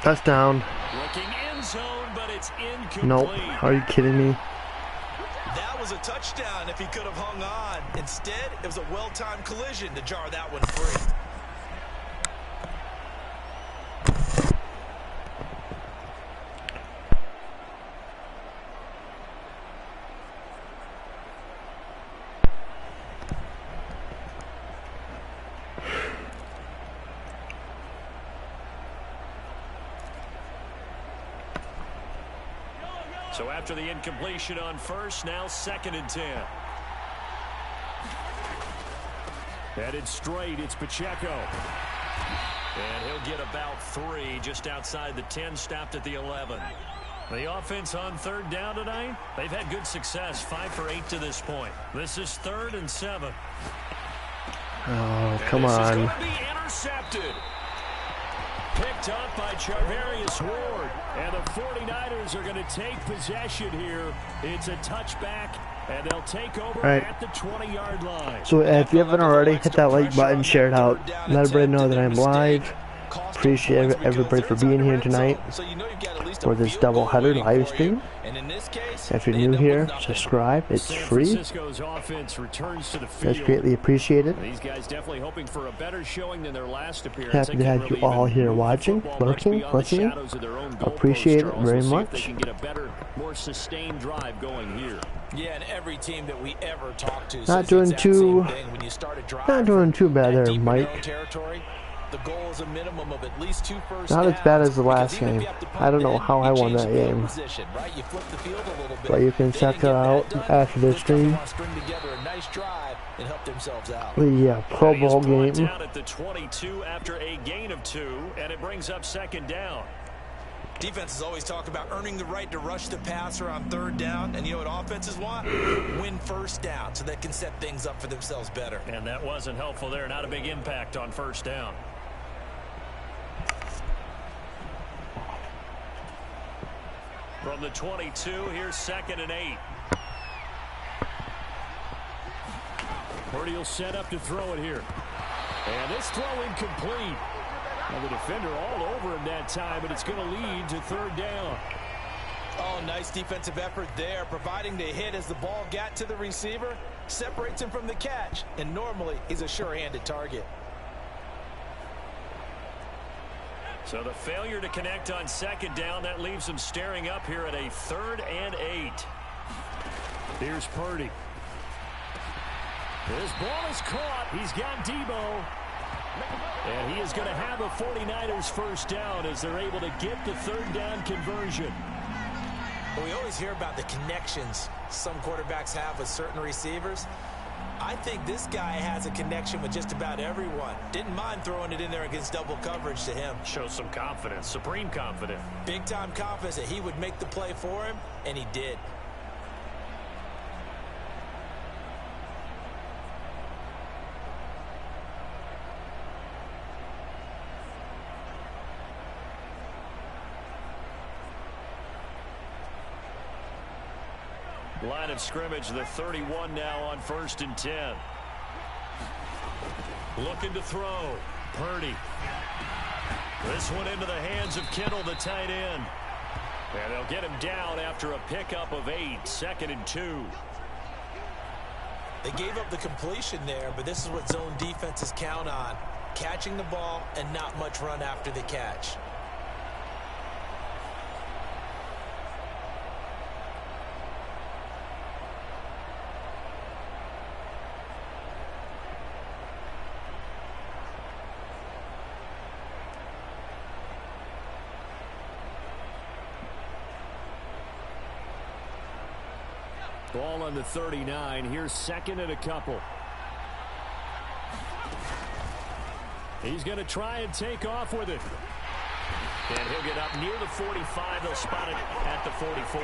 Touchdown. Looking end zone, but it's incomplete. Nope. Are you kidding me? That was a touchdown if he could have hung on. Instead, it was a well-timed collision to jar that one free. So after the incompletion on 1st, now 2nd and 10. Headed straight, it's Pacheco. And he'll get about 3 just outside the 10, stopped at the 11. The offense on 3rd down tonight, they've had good success, 5 for 8 to this point. This is 3rd and 7. Oh, come on. This is going to be intercepted. Picked up by Charvarius Ward. And the 49ers are going to take possession here. It's a touchback, and they'll take over at the 20-yard line. So if you haven't already, hit that like button, share it out. Let everybody know that I'm live. Appreciate everybody for being here tonight. just for this doubleheader live stream. And in this case, If you're new here, subscribe. It's free. Francisco's offense returns to the field. That's greatly appreciated. These guys definitely hoping for a better showing than their last appearance. Happy to have you all here watching, lurking, listening. Appreciate it very much. They can get a better, more sustained drive going here. Yeah, and every team that we ever talk to Not doing too bad there, Mike. The goal is a minimum of at least 2 first Not as bad as the last downs, game. I don't know how I won that game. Position, right? You flip the field a little bit. But you can check that out after the stream. String together a nice drive and help themselves out. The Pro Bowl game. Down at the 22 after a gain of 2, and it brings up second down. Defenses always talk about earning the right to rush the passer on 3rd down, and you know what offenses want? Win first down so they can set things up for themselves better. And that wasn't helpful there. Not a big impact on first down. From the 22, here's 2nd and 8. Purdy will set up to throw it here. And this throw incomplete. And the defender all over him that time, and it's going to lead to 3rd down. Oh, nice defensive effort there, providing the hit as the ball got to the receiver, separates him from the catch, and normally he's a sure-handed target. So the failure to connect on 2nd down, that leaves them staring up here at a 3rd and 8. Here's Purdy. This ball is caught. He's got Debo. And he is going to have a 49ers first down as they're able to get the 3rd down conversion. Well, we always hear about the connections some quarterbacks have with certain receivers. I think this guy has a connection with just about everyone. Didn't mind throwing it in there against double coverage to him. Shows some confidence, supreme confidence. Big-time confidence that he would make the play for him, and he did. Line of scrimmage, the 31 now on 1st and 10. Looking to throw. Purdy. This one into the hands of Kittle, the tight end. And they'll get him down after a pickup of 8. 2nd and 2. They gave up the completion there, but this is what zone defenses count on. Catching the ball and not much run after the catch. Ball on the 39. Here's 2nd and a couple. He's going to try and take off with it. And he'll get up near the 45. They'll spot it at the 44.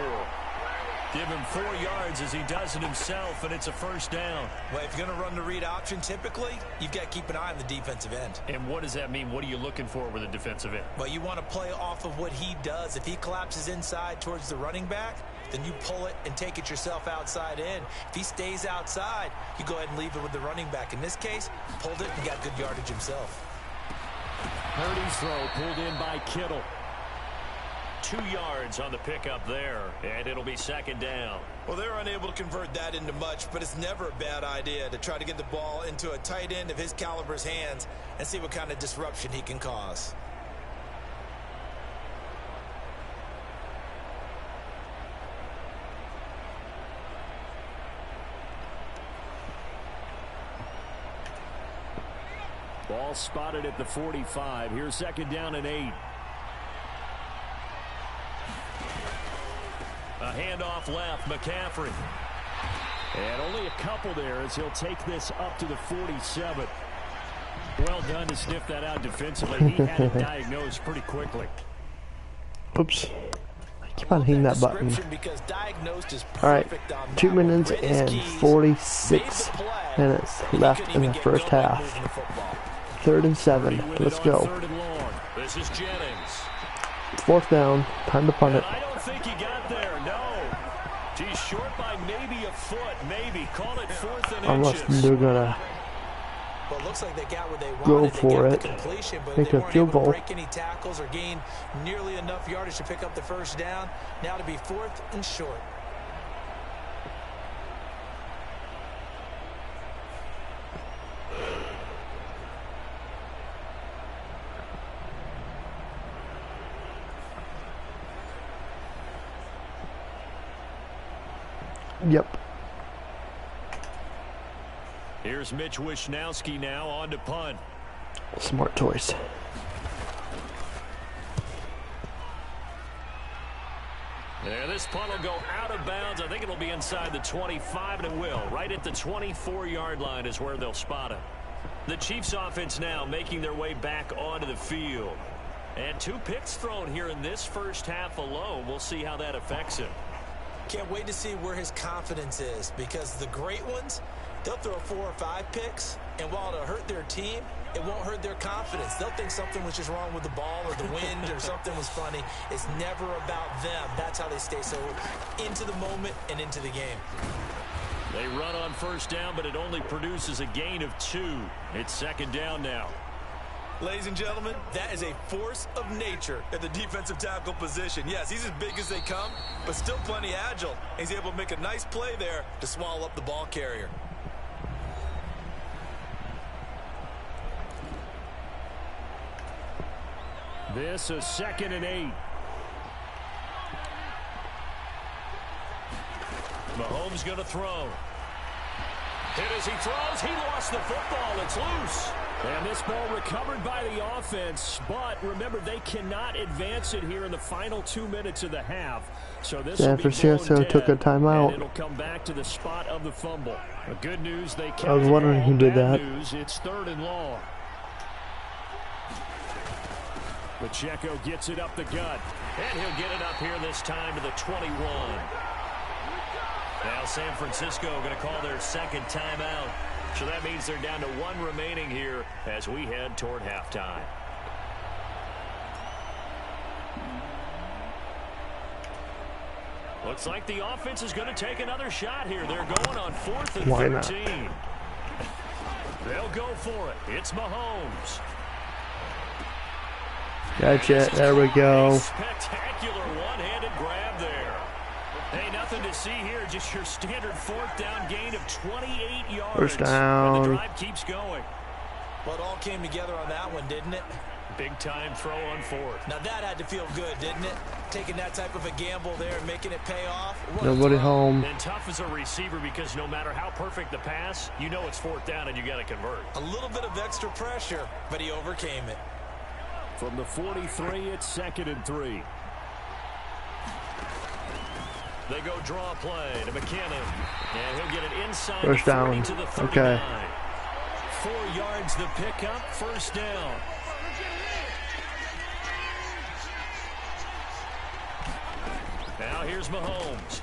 Give him 4 yards as he does it himself, and it's a first down. Well, if you're going to run the read option, typically, you've got to keep an eye on the defensive end. And what does that mean? What are you looking for with a defensive end? Well, you want to play off of what he does. If he collapses inside towards the running back, then you pull it and take it yourself outside in. If he stays outside, you go ahead and leave it with the running back. In this case, pulled it and got good yardage himself. Purdy's throw pulled in by Kittle. 2 yards on the pickup there, and it'll be 2nd down. Well, they're unable to convert that into much, but it's never a bad idea to try to get the ball into a tight end of his caliber's hands and see what kind of disruption he can cause. Ball spotted at the 45. Here's 2nd down and 8. A handoff left, McCaffrey. And only a couple there as he'll take this up to the 47. Well done to sniff that out defensively. He had it diagnosed pretty quickly. Oops. I keep on hitting that button. Alright, 2 minutes and 46 minutes left in the first half. 3rd and 7. Let's go. This is Jennings. 4th down. Time to punt it. I don't think he got there. No. He's short by maybe a foot. Maybe. Call it 4th and Unless inches. they're gonna Well, it looks like they got what they wanted. Go for they it. got the completion, but Make they a weren't field able to goal. break any tackles or gain nearly enough yardage to pick up the first down. Now to be 4th and short. Yep. Here's Mitch Wishnowski now on to punt. Smart choice. Yeah, this punt will go out of bounds. I think it'll be inside the 25, and it will. Right at the 24-yard line is where they'll spot it. The Chiefs offense now making their way back onto the field. And 2 picks thrown here in this first half alone. We'll see how that affects him. Can't wait to see where his confidence is, because the great ones, they'll throw 4 or 5 picks, and while it'll hurt their team, it won't hurt their confidence. They'll think something was just wrong with the ball or the wind or something was funny. It's never about them. That's how they stay so into the moment and into the game. They run on first down, but it only produces a gain of 2. It's 2nd down now. Ladies and gentlemen, that is a force of nature at the defensive tackle position. Yes, he's as big as they come, but still plenty agile. He's able to make a nice play there to swallow up the ball carrier. This is 2nd and 8. Mahomes going to throw. Hit as he throws. He lost the football. It's loose. And this ball recovered by the offense. But remember, they cannot advance it here in the final 2 minutes of the half. So this San Francisco took a timeout. It'll come back to the spot of the fumble. But good news, they kept I was wondering who did that. News, it's 3rd and long. Pacheco gets it up the gut. And he'll get it up here this time to the 21. Now San Francisco going to call their 2nd timeout. So that means they're down to 1 remaining here as we head toward halftime. Looks like the offense is going to take another shot here. They're going on 4th and 13. Why not? They'll go for it. It's Mahomes. Gotcha. There we go. Spectacular one-handed grab there. Hey, nothing to see here. Just your standard 4th down gain of 28 yards. First down. And the drive keeps going. Well, it all came together on that one, didn't it? Big time throw on 4th. Now that had to feel good, didn't it? Taking that type of a gamble there and making it pay off. Nobody home. And tough as a receiver, because no matter how perfect the pass, you know it's 4th down and you got to convert. A little bit of extra pressure, but he overcame it. From the 43, it's 2nd and 3. They go draw play to McKinnon. And he'll get it inside First the 40 down. to the 39. Okay. 4 yards the pickup, 1st down. Now here's Mahomes.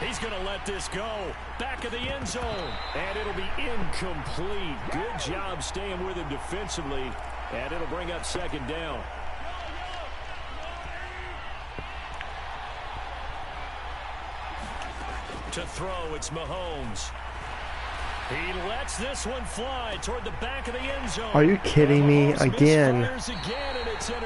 He's going to let this go. Back of the end zone. And it'll be incomplete. Good job staying with him defensively. And it'll bring up 2nd down. To throw, it's Mahomes. He lets this one fly toward the back of the end zone. Are you kidding me? Again.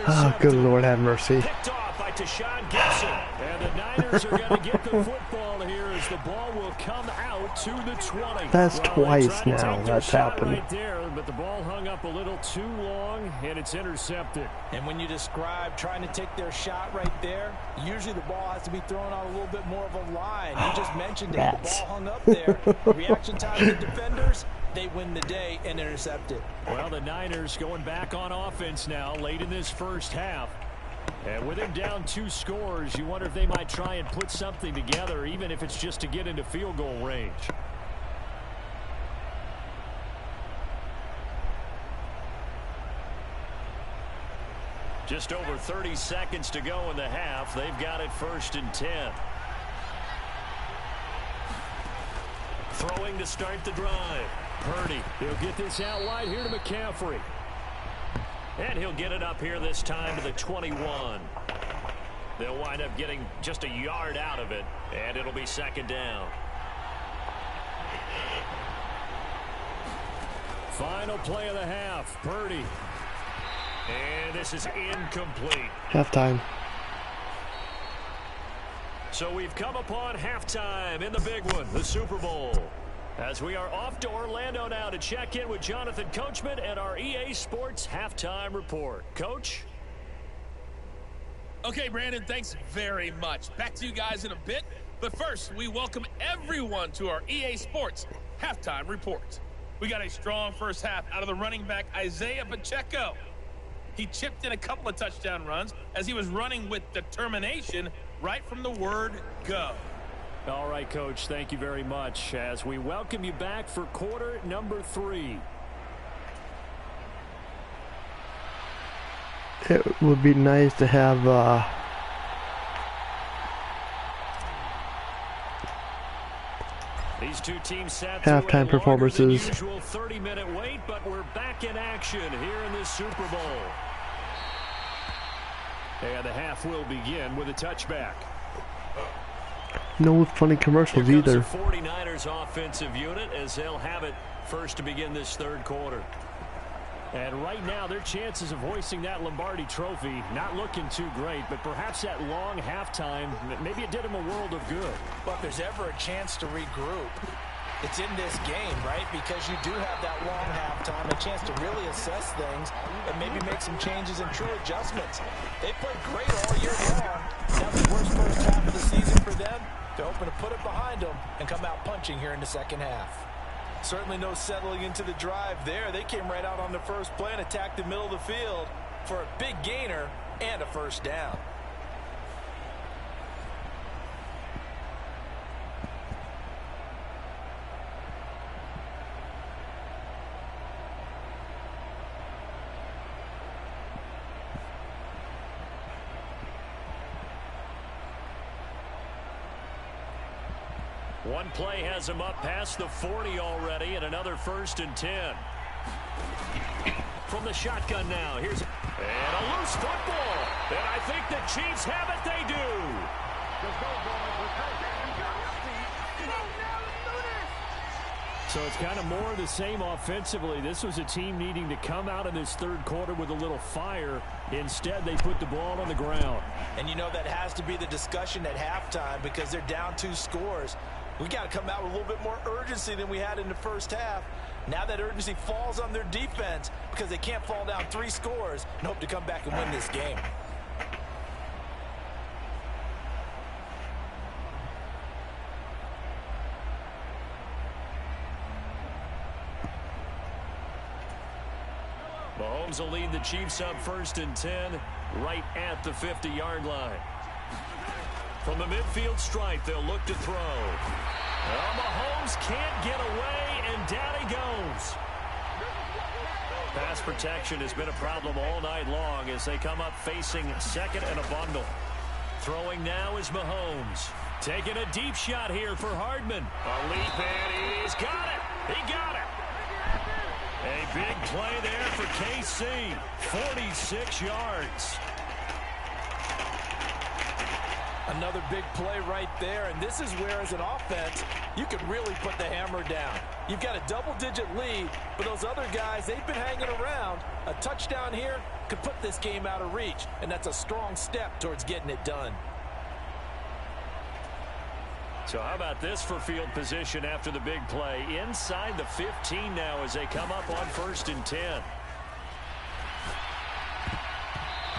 Oh, good Lord have mercy. Picked off by Tashawn Gibson. And the Niners are going to get the football here as the ball will come out to the 20. That's twice they tried to now take their that's shot happened. right there, but the ball hung up a little too long, and it's intercepted. And when you describe trying to take their shot right there, usually the ball has to be thrown on a little bit more of a line. You just mentioned it. The ball hung up there. Reaction time to the defenders, they win the day and intercept it. Well, the Niners going back on offense now late in this first half. And with him down 2 scores, you wonder if they might try and put something together, even if it's just to get into field goal range. Just over 30 seconds to go in the half. They've got it 1st and 10. Throwing to start the drive. Purdy, he'll get this out wide here to McCaffrey. And he'll get it up here this time to the 21. They'll wind up getting just a yard out of it, and it'll be 2nd down. Final play of the half. Purdy. And this is incomplete. Halftime. So we've come upon halftime in the big one, the Super Bowl. As we are off to Orlando now to check in with Jonathan Coachman and our EA Sports Halftime Report. Coach? Okay, Brandon, thanks very much. Back to you guys in a bit. But first, we welcome everyone to our EA Sports Halftime Report. We got a strong first half out of the running back Isaiah Pacheco. He chipped in a couple of touchdown runs as he was running with determination right from the word go. All right, Coach, thank you very much as we welcome you back for quarter number 3. It would be nice to have these two teams sat halftime performances. Usual 30-minute wait, but we're back in action here in this Super Bowl. And the half will begin with a touchback. No funny commercials Here comes either. the 49ers offensive unit as they'll have it first to begin this third quarter. And right now, their chances of hoisting that Lombardi trophy not looking too great, but perhaps that long halftime, maybe it did them a world of good. But if there's ever a chance to regroup, it's in this game, right? Because you do have that long halftime, a chance to really assess things and maybe make some changes and true adjustments. They played great all year long. That was the worst first half of the season for them. They're hoping to put it behind them and come out punching here in the second half. Certainly no settling into the drive there. They came right out on the first play and attacked the middle of the field for a big gainer and a first down. One play has him up past the 40 already, and another 1st and 10. From the shotgun now, here's and a loose football. And I think the Chiefs have it. They do. So it's kind of more of the same offensively. This was a team needing to come out in this third quarter with a little fire. Instead, they put the ball on the ground. And you know that has to be the discussion at halftime because they're down 2 scores. We got to come out with a little bit more urgency than we had in the first half. Now that urgency falls on their defense because they can't fall down 3 scores and hope to come back and win this game. Mahomes will lead the Chiefs up 1st and 10 right at the 50-yard line. From the midfield stripe, they'll look to throw. Well, Mahomes can't get away, and down he goes. Pass protection has been a problem all night long as they come up facing second and a bundle. Throwing now is Mahomes. Taking a deep shot here for Hardman. A leap, and he's got it. He got it. A big play there for KC. 46 yards. Another big play right there, and this is where, as an offense, you can really put the hammer down. You've got a double-digit lead, but those other guys, they've been hanging around. A touchdown here could put this game out of reach, and that's a strong step towards getting it done. So how about this for field position after the big play? Inside the 15 now as they come up on 1st and 10.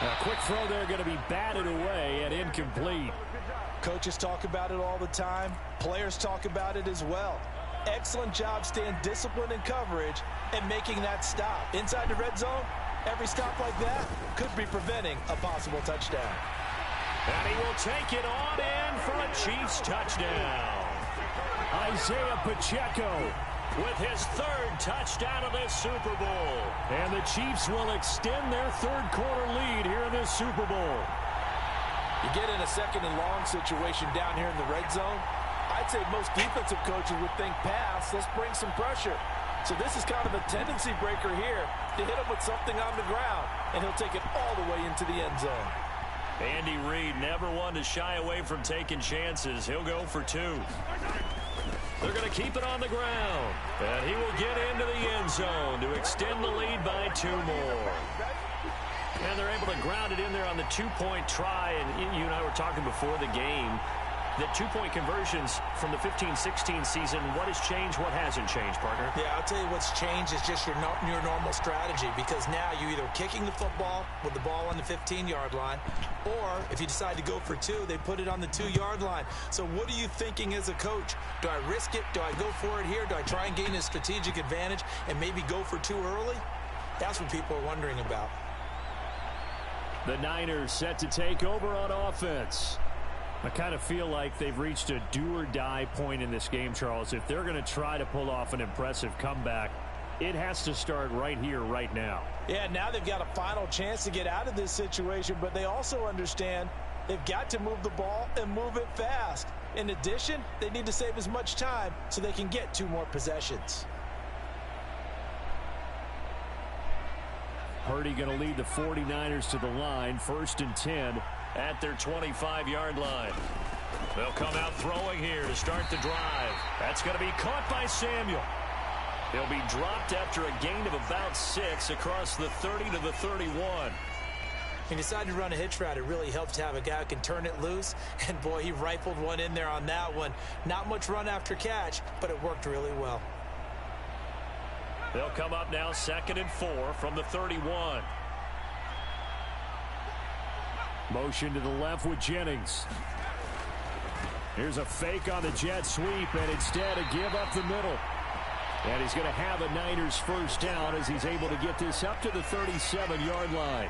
A quick throw there going to be batted away and incomplete. Coaches talk about it all the time. Players talk about it as well. Excellent job staying disciplined in coverage and making that stop. Inside the red zone, every stop like that could be preventing a possible touchdown. And he will take it on in for a Chiefs touchdown. Isaiah Pacheco with his 3rd touchdown of this Super Bowl. And the Chiefs will extend their third quarter lead here in this Super Bowl. You get in a 2nd and long situation down here in the red zone, I'd say most defensive coaches would think pass, let's bring some pressure. So this is kind of a tendency breaker here to hit him with something on the ground, and he'll take it all the way into the end zone. Andy Reid never one to shy away from taking chances. He'll go for 2. They're going to keep it on the ground. And he will get into the end zone to extend the lead by 2 more. And they're able to ground it in there on the 2-point try. And you and I were talking before the game that 2-point conversions from the 15-16 season, what has changed, what hasn't changed, partner? Yeah, I'll tell you what's changed is just your normal strategy, because now you're either kicking the football with the ball on the 15-yard line, or if you decide to go for 2, they put it on the 2-yard line. So what are you thinking as a coach? Do I risk it? Do I go for it here? Do I try and gain a strategic advantage and maybe go for 2 early? That's what people are wondering about. The Niners set to take over on offense. I kind of feel like they've reached a do-or-die point in this game, Charles. If they're going to try to pull off an impressive comeback, it has to start right here, right now. Yeah, now they've got a final chance to get out of this situation, but they also understand they've got to move the ball and move it fast. In addition, they need to save as much time so they can get 2 more possessions. Purdy going to lead the 49ers to the line, 1st and 10 at their 25-yard line. They'll come out throwing here to start the drive. That's going to be caught by Samuel. He'll be dropped after a gain of about 6 across the 30 to the 31. He decided to run a hitch route. It really helps to have a guy who can turn it loose. And, boy, he rifled one in there on that one. Not much run after catch, but it worked really well. They'll come up now 2nd and 4 from the 31. Motion to the left with Jennings. Here's a fake on the jet sweep, and instead a give up the middle. And he's going to have a Niners 1st down as he's able to get this up to the 37-yard line.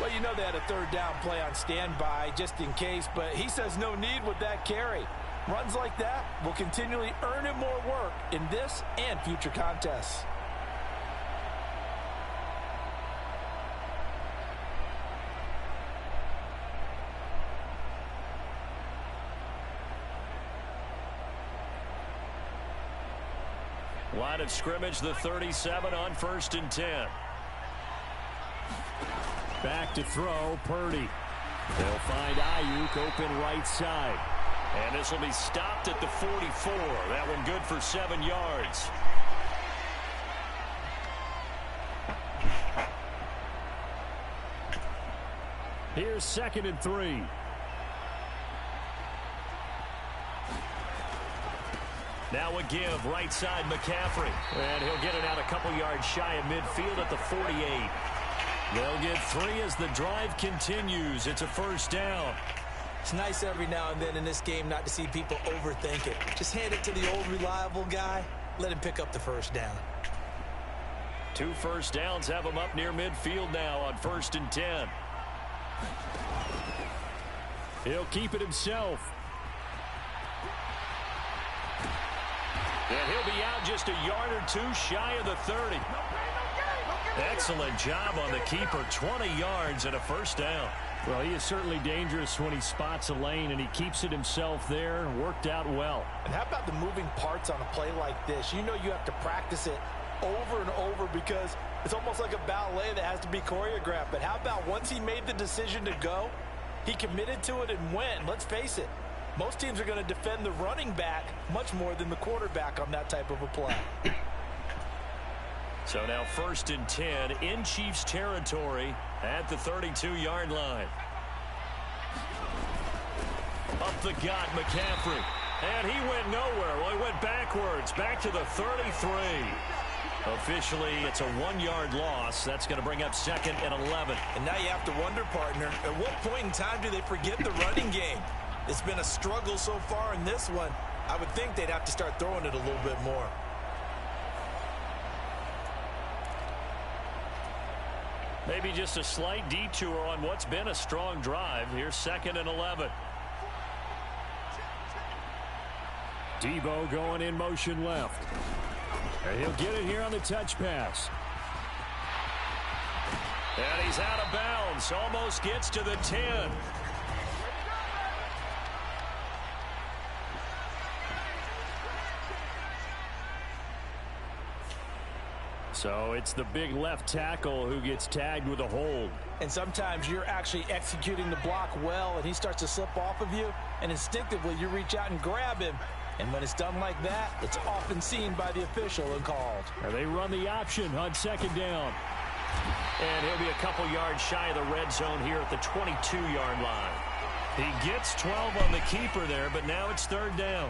Well, you know they had a 3rd down play on standby just in case, but he says no need with that carry. Runs like that will continually earn him more work in this and future contests. Line of scrimmage, the 37 on 1st and 10. Back to throw, Purdy. They'll find Ayuk open right side. And this will be stopped at the 44. That one good for 7 yards. Here's 2nd and 3. Now a give, right side, McCaffrey. And he'll get it out a couple yards shy of midfield at the 48. They'll get 3 as the drive continues. It's a 1st down. It's nice every now and then in this game not to see people overthink it. Just hand it to the old reliable guy. Let him pick up the 1st down. 2 first downs have him up near midfield now on 1st and 10. He'll keep it himself. And he'll be out just a yard or 2 shy of the 30. Excellent job on the keeper. 20 yards and a 1st down. Well, he is certainly dangerous when he spots a lane, and he keeps it himself there. Worked out well. And how about the moving parts on a play like this? You know you have to practice it over and over because it's almost like a ballet that has to be choreographed. But how about once he made the decision to go, he committed to it and went. Let's face it. Most teams are going to defend the running back much more than the quarterback on that type of a play. So now 1st and 10 in Chiefs territory at the 32-yard line. Up the gut, McCaffrey. And he went nowhere. Well, he went backwards, back to the 33. Officially, it's a 1-yard loss. That's going to bring up 2nd and 11. And now you have to wonder, partner, at what point in time do they forget the running game? It's been a struggle so far in this one. I would think they'd have to start throwing it a little bit more. Maybe just a slight detour on what's been a strong drive. Here's 2nd and 11. Debo going in motion left. And he'll get it here on the touch pass. And he's out of bounds. Almost gets to the 10. So it's the big left tackle who gets tagged with a hold. And sometimes you're actually executing the block well, and he starts to slip off of you, and instinctively you reach out and grab him. And when it's done like that, it's often seen by the official and called. And they run the option on second down. And he'll be a couple yards shy of the red zone here at the 22-yard line. He gets 12 on the keeper there, but now it's third down.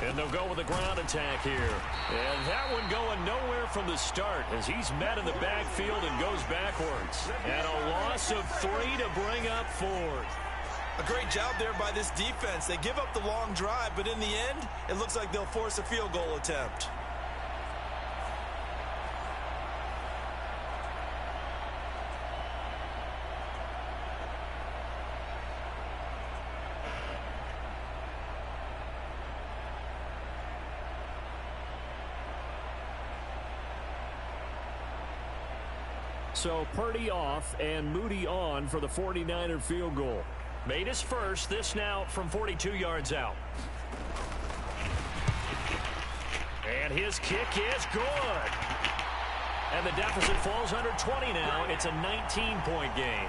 And they'll go with a ground attack here. And that one going nowhere from the start as he's met in the backfield and goes backwards. And a loss of 3 to bring up fourth. A great job there by this defense. They give up the long drive, but in the end, it looks like they'll force a field goal attempt. So Purdy off and Moody on for the 49er field goal. Made his first. This now from 42 yards out. And his kick is good. And the deficit falls under 20 now. It's a 19-point game.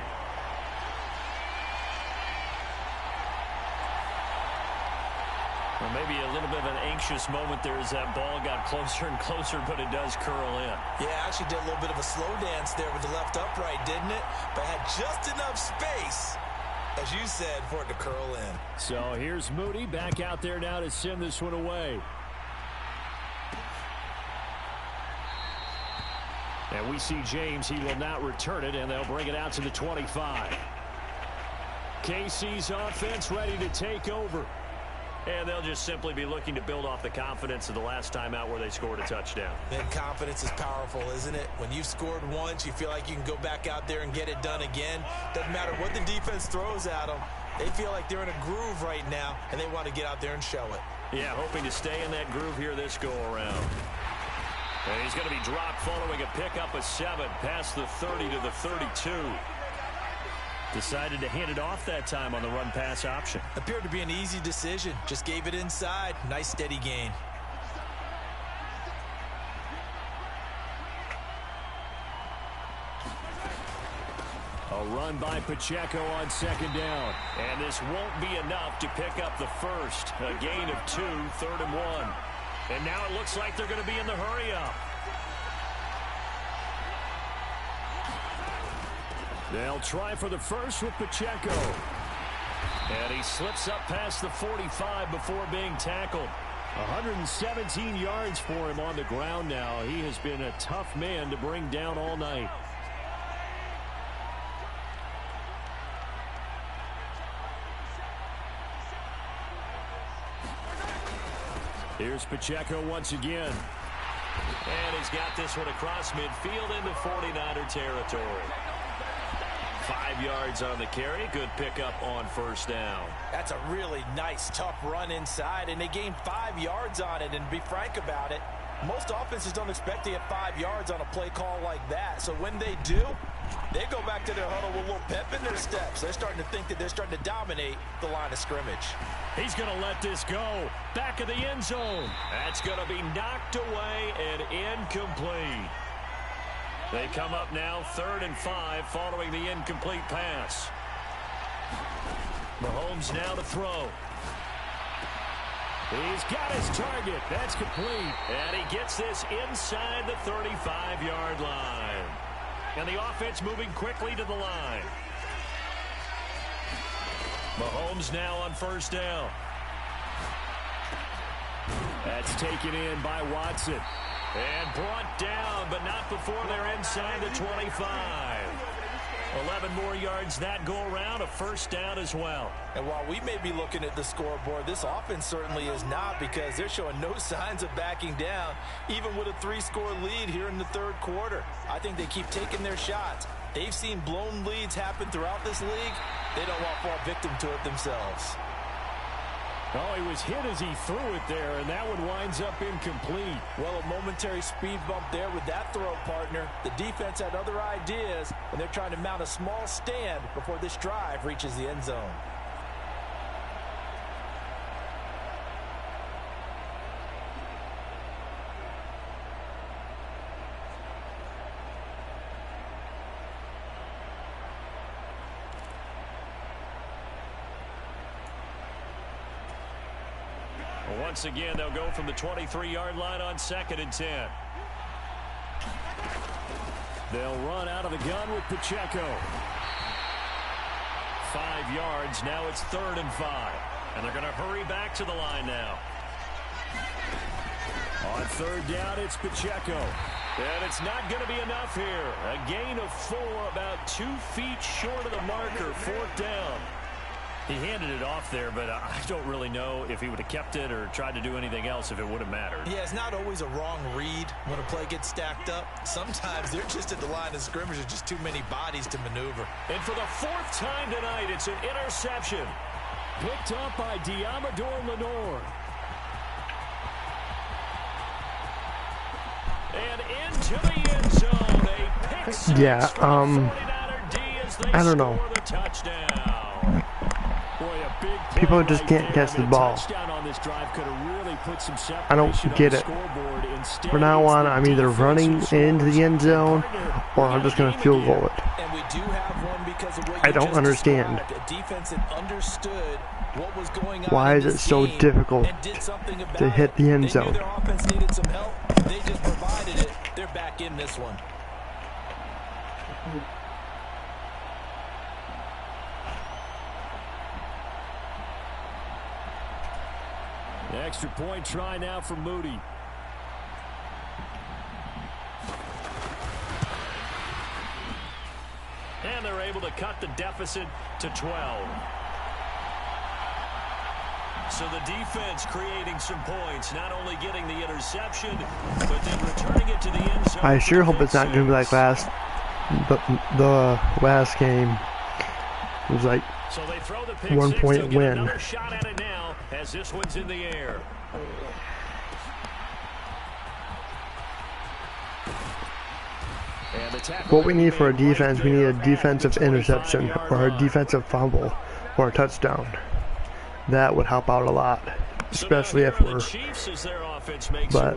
Well, maybe a little bit of an anxious moment there as that ball got closer and closer, but it does curl in. Yeah, actually did a little bit of a slow dance there with the left upright, didn't it? But had just enough space, as you said, for it to curl in. So here's Moody back out there now to send this one away. And we see James. He will not return it, and they'll bring it out to the 25. KC's offense ready to take over. And they'll just simply be looking to build off the confidence of the last time out where they scored a touchdown. And confidence is powerful, isn't it? When you've scored once, you feel like you can go back out there and get it done again. Doesn't matter what the defense throws at them. They feel like they're in a groove right now, and they want to get out there and show it. Yeah, hoping to stay in that groove here this go-around. And he's going to be dropped following a pickup of 7 past the 30 to the 32. Decided to hand it off that time on the run-pass option. Appeared to be an easy decision. Just gave it inside. Nice steady gain. A run by Pacheco on second down. And this won't be enough to pick up the first. A gain of 2, 3rd and 1. And now it looks like they're going to be in the hurry-up. They'll try for the first with Pacheco. And he slips up past the 45 before being tackled. 117 yards for him on the ground now. He has been a tough man to bring down all night. Here's Pacheco once again. And he's got this one across midfield into 49er territory. 5 yards on the carry. Good pickup on first down. That's a really nice, tough run inside, and they gained 5 yards on it. And to be frank about it, most offenses don't expect to get 5 yards on a play call like that. So when they do, they go back to their huddle with a little pep in their steps. They're starting to think that they're starting to dominate the line of scrimmage. He's going to let this go. Back of the end zone. That's going to be knocked away and incomplete. They come up now 3rd and 5 following the incomplete pass. Mahomes now to throw. He's got his target. That's complete. And he gets this inside the 35-yard line. And the offense moving quickly to the line. Mahomes now on first down. That's taken in by Watson. And brought down, but not before they're inside the 25. 11 more yards that go around, a first down as well. And while we may be looking at the scoreboard, this offense certainly is not, because they're showing no signs of backing down, even with a 3-score lead here in the 3rd quarter. I think they keep taking their shots. They've seen blown leads happen throughout this league. They don't want to fall victim to it themselves. Oh, he was hit as he threw it there, and that one winds up incomplete. Well, a momentary speed bump there with that throw, partner. The defense had other ideas, and they're trying to mount a small stand before this drive reaches the end zone. Once again, they'll go from the 23-yard line on 2nd and 10. They'll run out of the gun with Pacheco. 5 yards. Now it's 3rd and 5. And they're going to hurry back to the line now. On 3rd down, it's Pacheco. And it's not going to be enough here. A gain of 4, about 2 feet short of the marker. 4th down. He handed it off there, but I don't really know if he would have kept it or tried to do anything else if it would have mattered. Yeah, it's not always a wrong read when a play gets stacked up. Sometimes they're just at the line of scrimmage. There's just too many bodies to maneuver. And for the 4th time tonight, it's an interception. Picked up by N.O.R.A. And into the end zone. A pick six Yeah, for the 49er D as they I don't know. score the touchdown. Boy, a big play People just right can't there. catch I mean, the ball. A touchdown on this drive could have really put some I don't separation get on the it. scoreboard. Instead, From now it's on, the I'm either defense running who scores. into the end zone or I'm just going to field goal it. And we do have one because of what I you don't just understand. described. A defense that understood what was going on. Why in is it this so game difficult and did something about to hit the end it. They zone? knew their offense needed some help. They just provided it. They're back in this one. The extra point try now for Moody. And they're able to cut the deficit to 12. So the defense creating some points, not only getting the interception, but then returning it to the end zone. I sure hope it's not going to be like the last game. It was like So they throw the pick 1 six. point They'll get win. another shot at it now as this one's in the air. And the tackle what we need for a defense. We need a defensive interception or a defensive fumble or a touchdown. That would help out a lot, especially if we're. But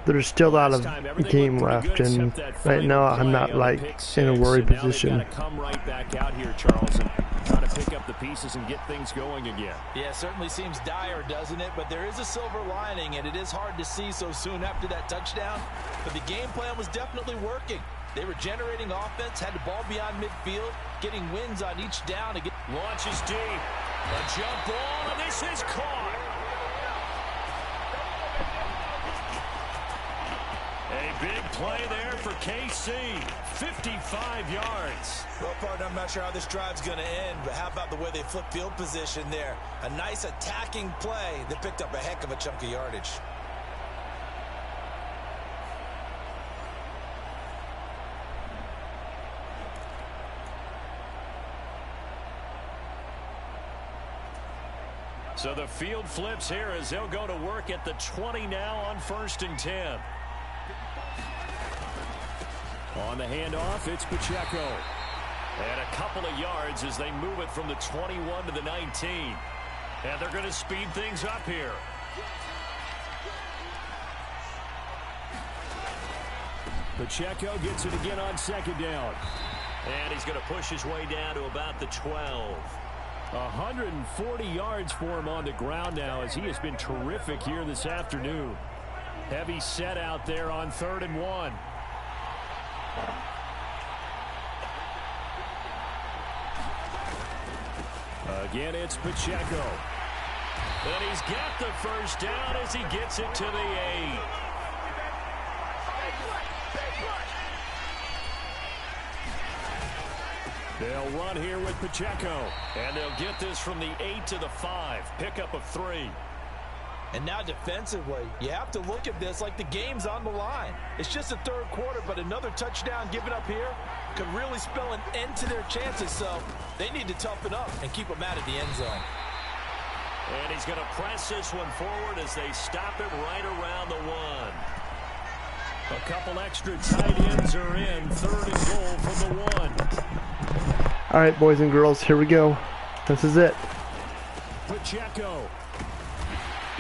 there's still a lot of game left, and right now I'm not like in a worried position. Come right back out here, Charles, and try to pick up the pieces and get things going again. Yeah, it certainly seems dire, doesn't it? But there is a silver lining, and it is hard to see so soon after that touchdown. But the game plan was definitely working. They were generating offense, had the ball beyond midfield, getting wins on each down. Launches deep. A jump ball, and this is caught. A big play there for KC. 55 yards. Well, partner, I'm not sure how this drive's going to end, but how about the way they flip field position there? A nice attacking play that picked up a heck of a chunk of yardage. So the field flips here as they'll go to work at the 20 now on 1st and 10. On the handoff, it's Pacheco. And a couple of yards as they move it from the 21 to the 19. And they're going to speed things up here. Pacheco gets it again on 2nd down. And he's going to push his way down to about the 12. 140 yards for him on the ground now as he has been terrific here this afternoon. Heavy set out there on 3rd and 1. Again, it's Pacheco. And he's got the first down as he gets it to the 8. They'll run here with Pacheco. And they'll get this from the 8 to the 5. Pickup of 3. And now defensively, you have to look at this like the game's on the line. It's just the 3rd quarter, but another touchdown given up here could really spell an end to their chances. So they need to toughen up and keep them out of the end zone. And he's going to press this one forward as they stop it right around the 1. A couple extra tight ends are in. 3rd and goal from the 1. All right, boys and girls, here we go. This is it. Pacheco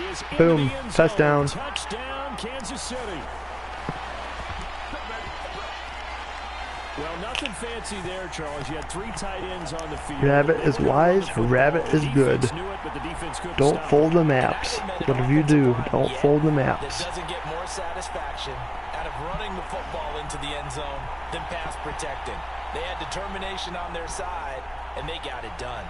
is in Boom, the end zone. touchdown. Touchdown, Kansas City. Well, nothing fancy there, Charles. You had 3 tight ends on the field. Rabbit is wise, rabbit is good. Don't fold the maps. Whatever you do, don't fold the maps. That doesn't get more satisfaction out of running the football into the end zone than pass protecting. They had determination on their side, and they got it done.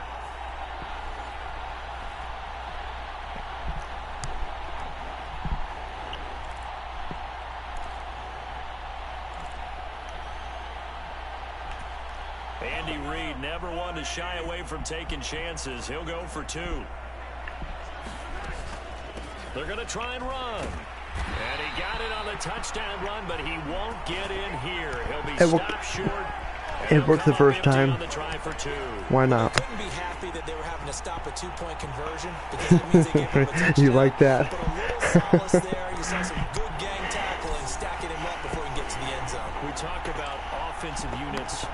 Andy Reid never one to shy away from taking chances. He'll go for 2. They're going to try and run. And he got it on the touchdown run, but he won't get in here. He'll be stopped short. It worked the first time. Why not? Couldn't be happy that they were having to stop a 2-point conversion because that means they get them a touchdown. You like that? But a little solace there. You saw some good gang tackling, stacking him up before he can get to the end zone. We talk about offensive units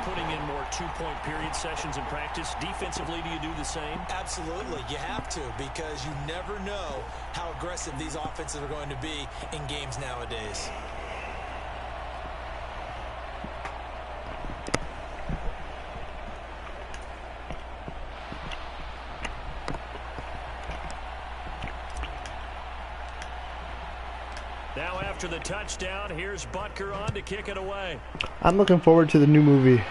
putting in more 2-point period sessions in practice. Defensively, do you do the same? Absolutely. You have to, because you never know how aggressive these offenses are going to be in games nowadays. Now after the touchdown, here's Butker on to kick it away. I'm looking forward to the new movie.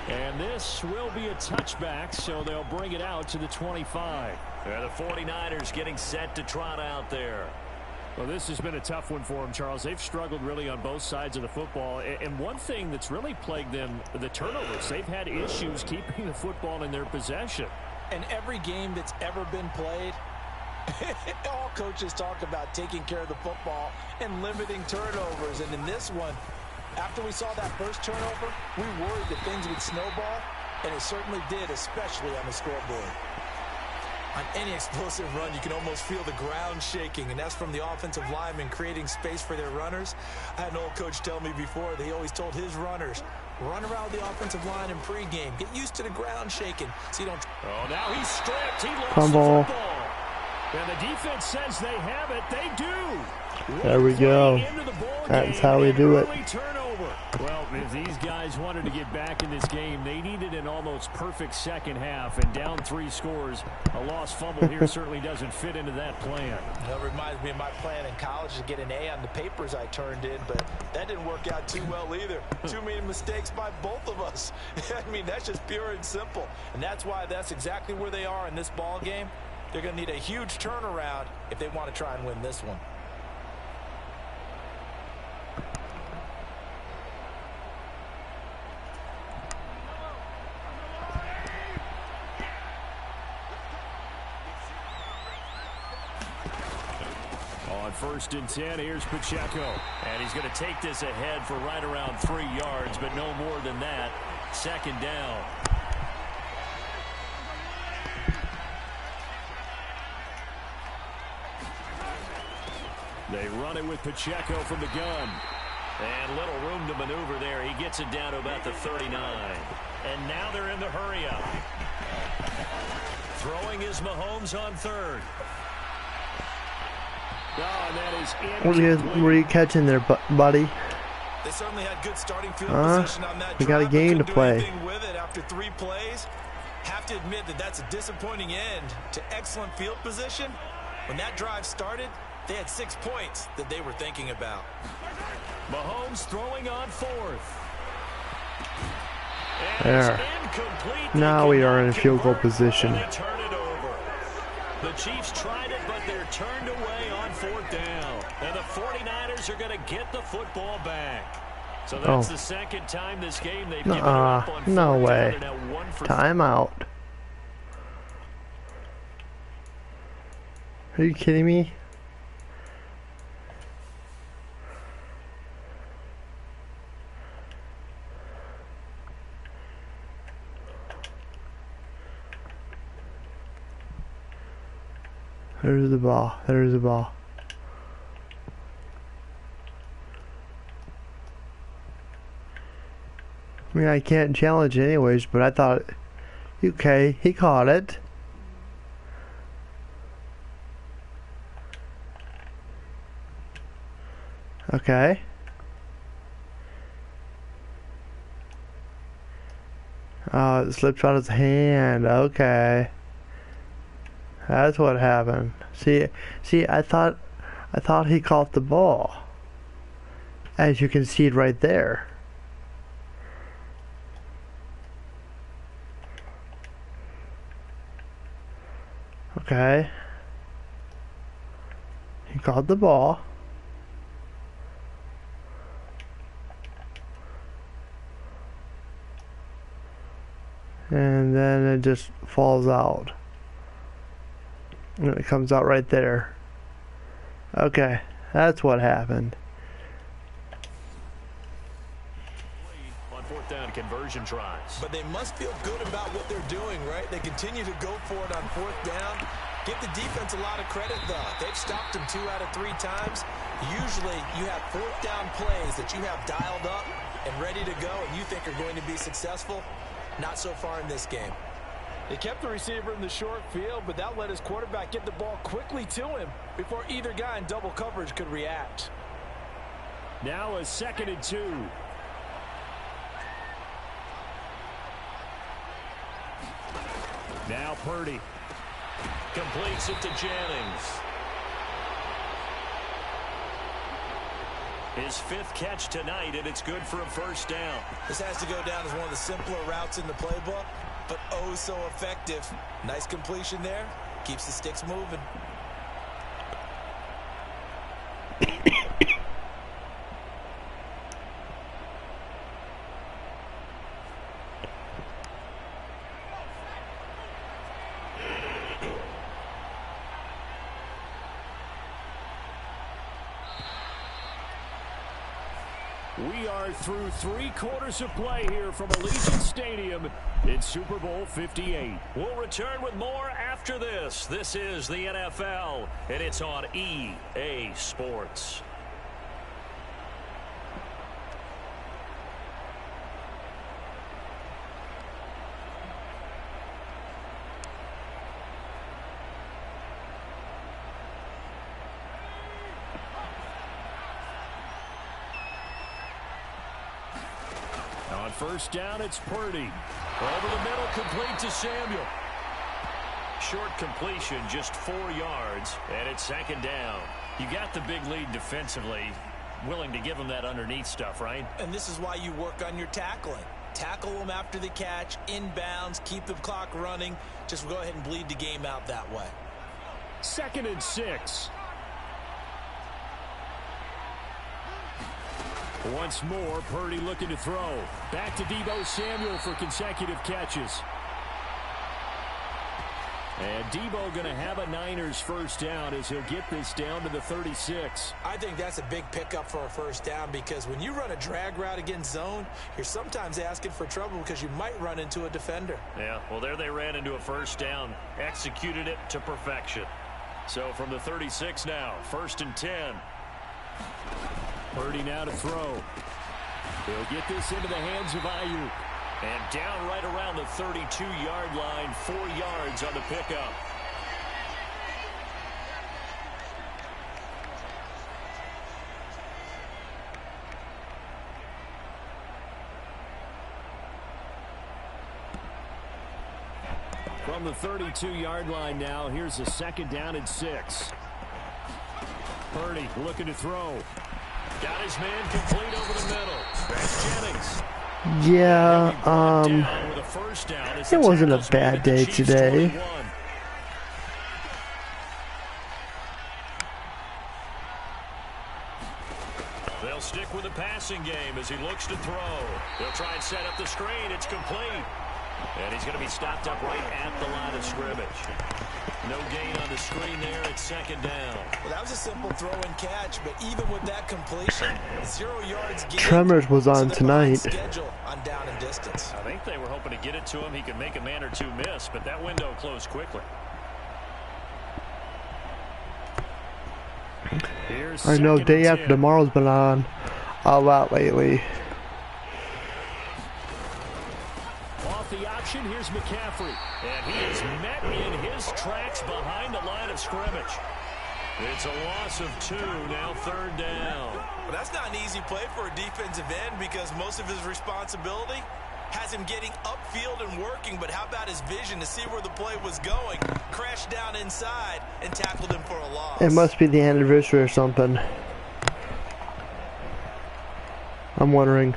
And this will be a touchback, so they'll bring it out to the 25. The 49ers getting set to trot out there. Well, this has been a tough one for them, Charles. They've struggled really on both sides of the football. And one thing that's really plagued them, the turnovers. They've had issues keeping the football in their possession. And every game that's ever been played, all coaches talk about taking care of the football and limiting turnovers. And in this one, after we saw that first turnover, we worried that things would snowball, and it certainly did, especially on the scoreboard. On any explosive run, you can almost feel the ground shaking, and that's from the offensive linemen creating space for their runners. I had an old coach tell me before that he always told his runners, run around the offensive line in pregame. Get used to the ground shaking so you don't... Oh, now he's stripped. He lost Fumble. the football. And the defense says they have it. They do. There we go. That's how we do it. Well, if these guys wanted to get back in this game, they needed an almost perfect second half, and down 3 scores. A lost fumble here certainly doesn't fit into that plan. That reminds me of my plan in college to get an A on the papers I turned in, but that didn't work out too well either. Too many mistakes by both of us. I mean, that's just pure and simple, and that's why that's exactly where they are in this ball game. They're going to need a huge turnaround if they want to try and win this one. On 1st and 10, here's Pacheco. And he's going to take this ahead for right around 3 yards, but no more than that. 2nd down. They run it with Pacheco from the gun. And little room to maneuver there. He gets it down to about the 39. And now they're in the hurry up. Throwing is Mahomes on 3rd. Oh, and that is What were you catching there, buddy? They certainly had good starting field position on that we got a game to play. With it after 3 plays. Have to admit that that's a disappointing end to excellent field position. When that drive started, they had 6 points that they were thinking about. Mahomes throwing on 4th. There. Now we are in field goal position. They turn it over. The Chiefs tried it, but they're turned away on 4th down. And the 49ers are going to get the football back. So that's the 2nd time this game they've given up on 4th no way. Timeout. Are you kidding me? There's the ball. There's the ball. I mean, I can't challenge it anyways, but I thought, okay, he caught it. Okay. Oh, it slipped out of his hand. Okay. That's what happened. See, I thought he caught the ball. As you can see it right there. Okay. He caught the ball. And then it just falls out. And it comes out right there. Okay, that's what happened. On fourth down conversion tries. But they must feel good about what they're doing, right? They continue to go for it on fourth down. Give the defense a lot of credit, though. They've stopped them 2 out of 3 times. Usually, you have fourth down plays that you have dialed up and ready to go, and you think are going to be successful. Not so far in this game. They kept the receiver in the short field, but that let his quarterback get the ball quickly to him before either guy in double coverage could react. Now a 2nd and 2. Now Purdy. Completes it to Jennings. His 5th catch tonight, and it's good for a first down. This has to go down as one of the simpler routes in the playbook, but oh so effective. Nice completion there. Keeps the sticks moving. We are through 3 quarters of play here from Allegiant Stadium in Super Bowl 58. We'll return with more after this. This is the NFL, and it's on EA Sports. On first down, it's Purdy. Over the middle, complete to Samuel. Short completion, just 4 yards, and it's 2nd down. You got the big lead defensively. Willing to give them that underneath stuff, right? And this is why you work on your tackling. Tackle them after the catch, inbounds, keep the clock running. Just go ahead and bleed the game out that way. 2nd and 6. Once more, Purdy looking to throw. Back to Deebo Samuel for consecutive catches. And Deebo going to have a Niners first down as he'll get this down to the 36. I think that's a big pickup for a first down because when you run a drag route against zone, you're sometimes asking for trouble because you might run into a defender. Yeah, well, there they ran into a first down. Executed it to perfection. So from the 36 now, 1st and 10. Purdy now to throw. He'll get this into the hands of Ayuk. And down right around the 32-yard line, 4 yards on the pickup. From the 32-yard line now, here's a 2nd down and 6. Purdy looking to throw. Got his man complete over the middle. That's Jennings. Yeah, it wasn't a bad day today. They'll stick with the passing game as he looks to throw. They'll try and set up the screen. It's complete. And he's going to be stopped up right at the line of scrimmage. No gain on the screen there. It's 2nd down. Well, that was a simple throw and catch, but even with that completion, 0 yards gained. Tremors was on tonight. Schedule on down and distance. I think they were hoping to get it to him. He could make a man or two miss, but that window closed quickly. I know day after tomorrow's been on a lot lately. Off the option, here's McCaffrey. And he is met in his tracks behind the line of scrimmage. It's a loss of 2, now 3rd down. Well, that's not an easy play for a defensive end because most of his responsibility has him getting upfield and working, but how about his vision to see where the play was going, crashed down inside, and tackled him for a loss. It must be the anniversary or something. I'm wondering.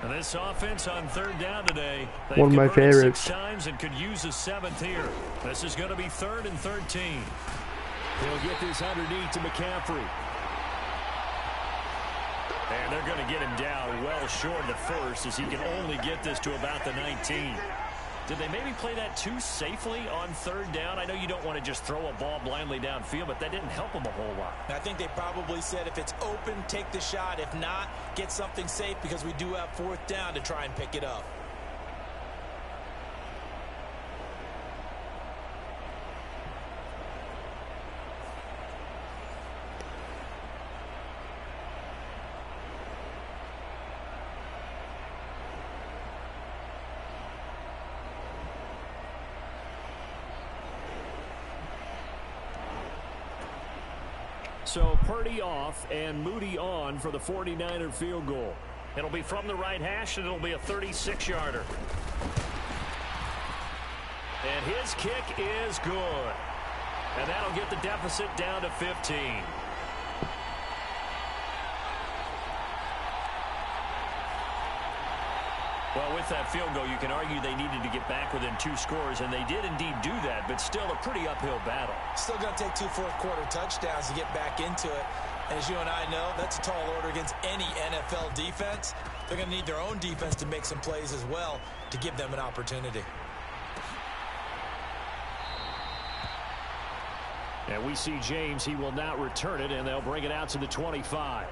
And this offense on 3rd down today. One of my favorites. 6 times and could use a 7th here. This is going to be 3rd and 13. They'll get this underneath to McCaffrey. And they're going to get him down well short of the first as he can only get this to about the 19. Did they maybe play that too safely on 3rd down? I know you don't want to just throw a ball blindly downfield, but that didn't help them a whole lot. I think they probably said if it's open, take the shot. If not, get something safe because we do have 4th down to try and pick it up. So Purdy off and Moody on for the 49er field goal. It'll be from the right hash, and it'll be a 36-yarder. And his kick is good. And that'll get the deficit down to 15. Well, with that field goal, you can argue they needed to get back within 2 scores, and they did indeed do that, but still a pretty uphill battle. Still going to take 2 fourth-quarter touchdowns to get back into it. And as you and I know, that's a tall order against any NFL defense. They're going to need their own defense to make some plays as well to give them an opportunity. And we see James. He will not return it, and they'll bring it out to the 25.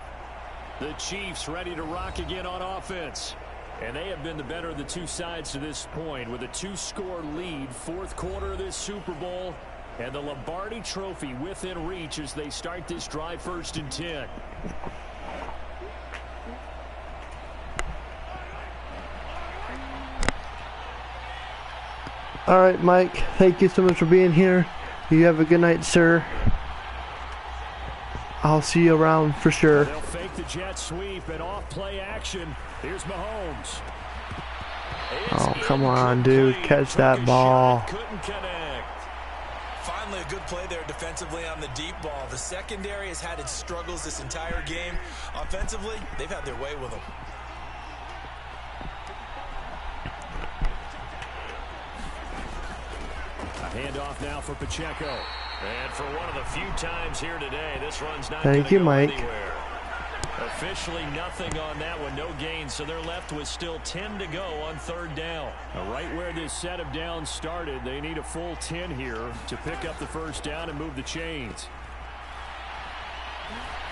The Chiefs ready to rock again on offense. And they have been the better of the 2 sides to this point with a 2-score lead, 4th quarter of this Super Bowl, and the Lombardi Trophy within reach as they start this drive 1st and 10. All right, Mike, thank you so much for being here. You have a good night, sir. I'll see you around for sure. They'll fake the jet sweep and off play action. Here's Mahomes. Oh, come on, dude. Catch that ball. Couldn't connect. Finally, a good play there defensively on the deep ball. The secondary has had its struggles this entire game. Offensively, they've had their way with them. A handoff now for Pacheco. And for one of the few times here today, this run's not Thank you, Mike. Anywhere. Officially nothing on that one, no gain, so they're left with still 10 to go on 3rd down. Right where this set of downs started, they need a full 10 here to pick up the 1st down and move the chains.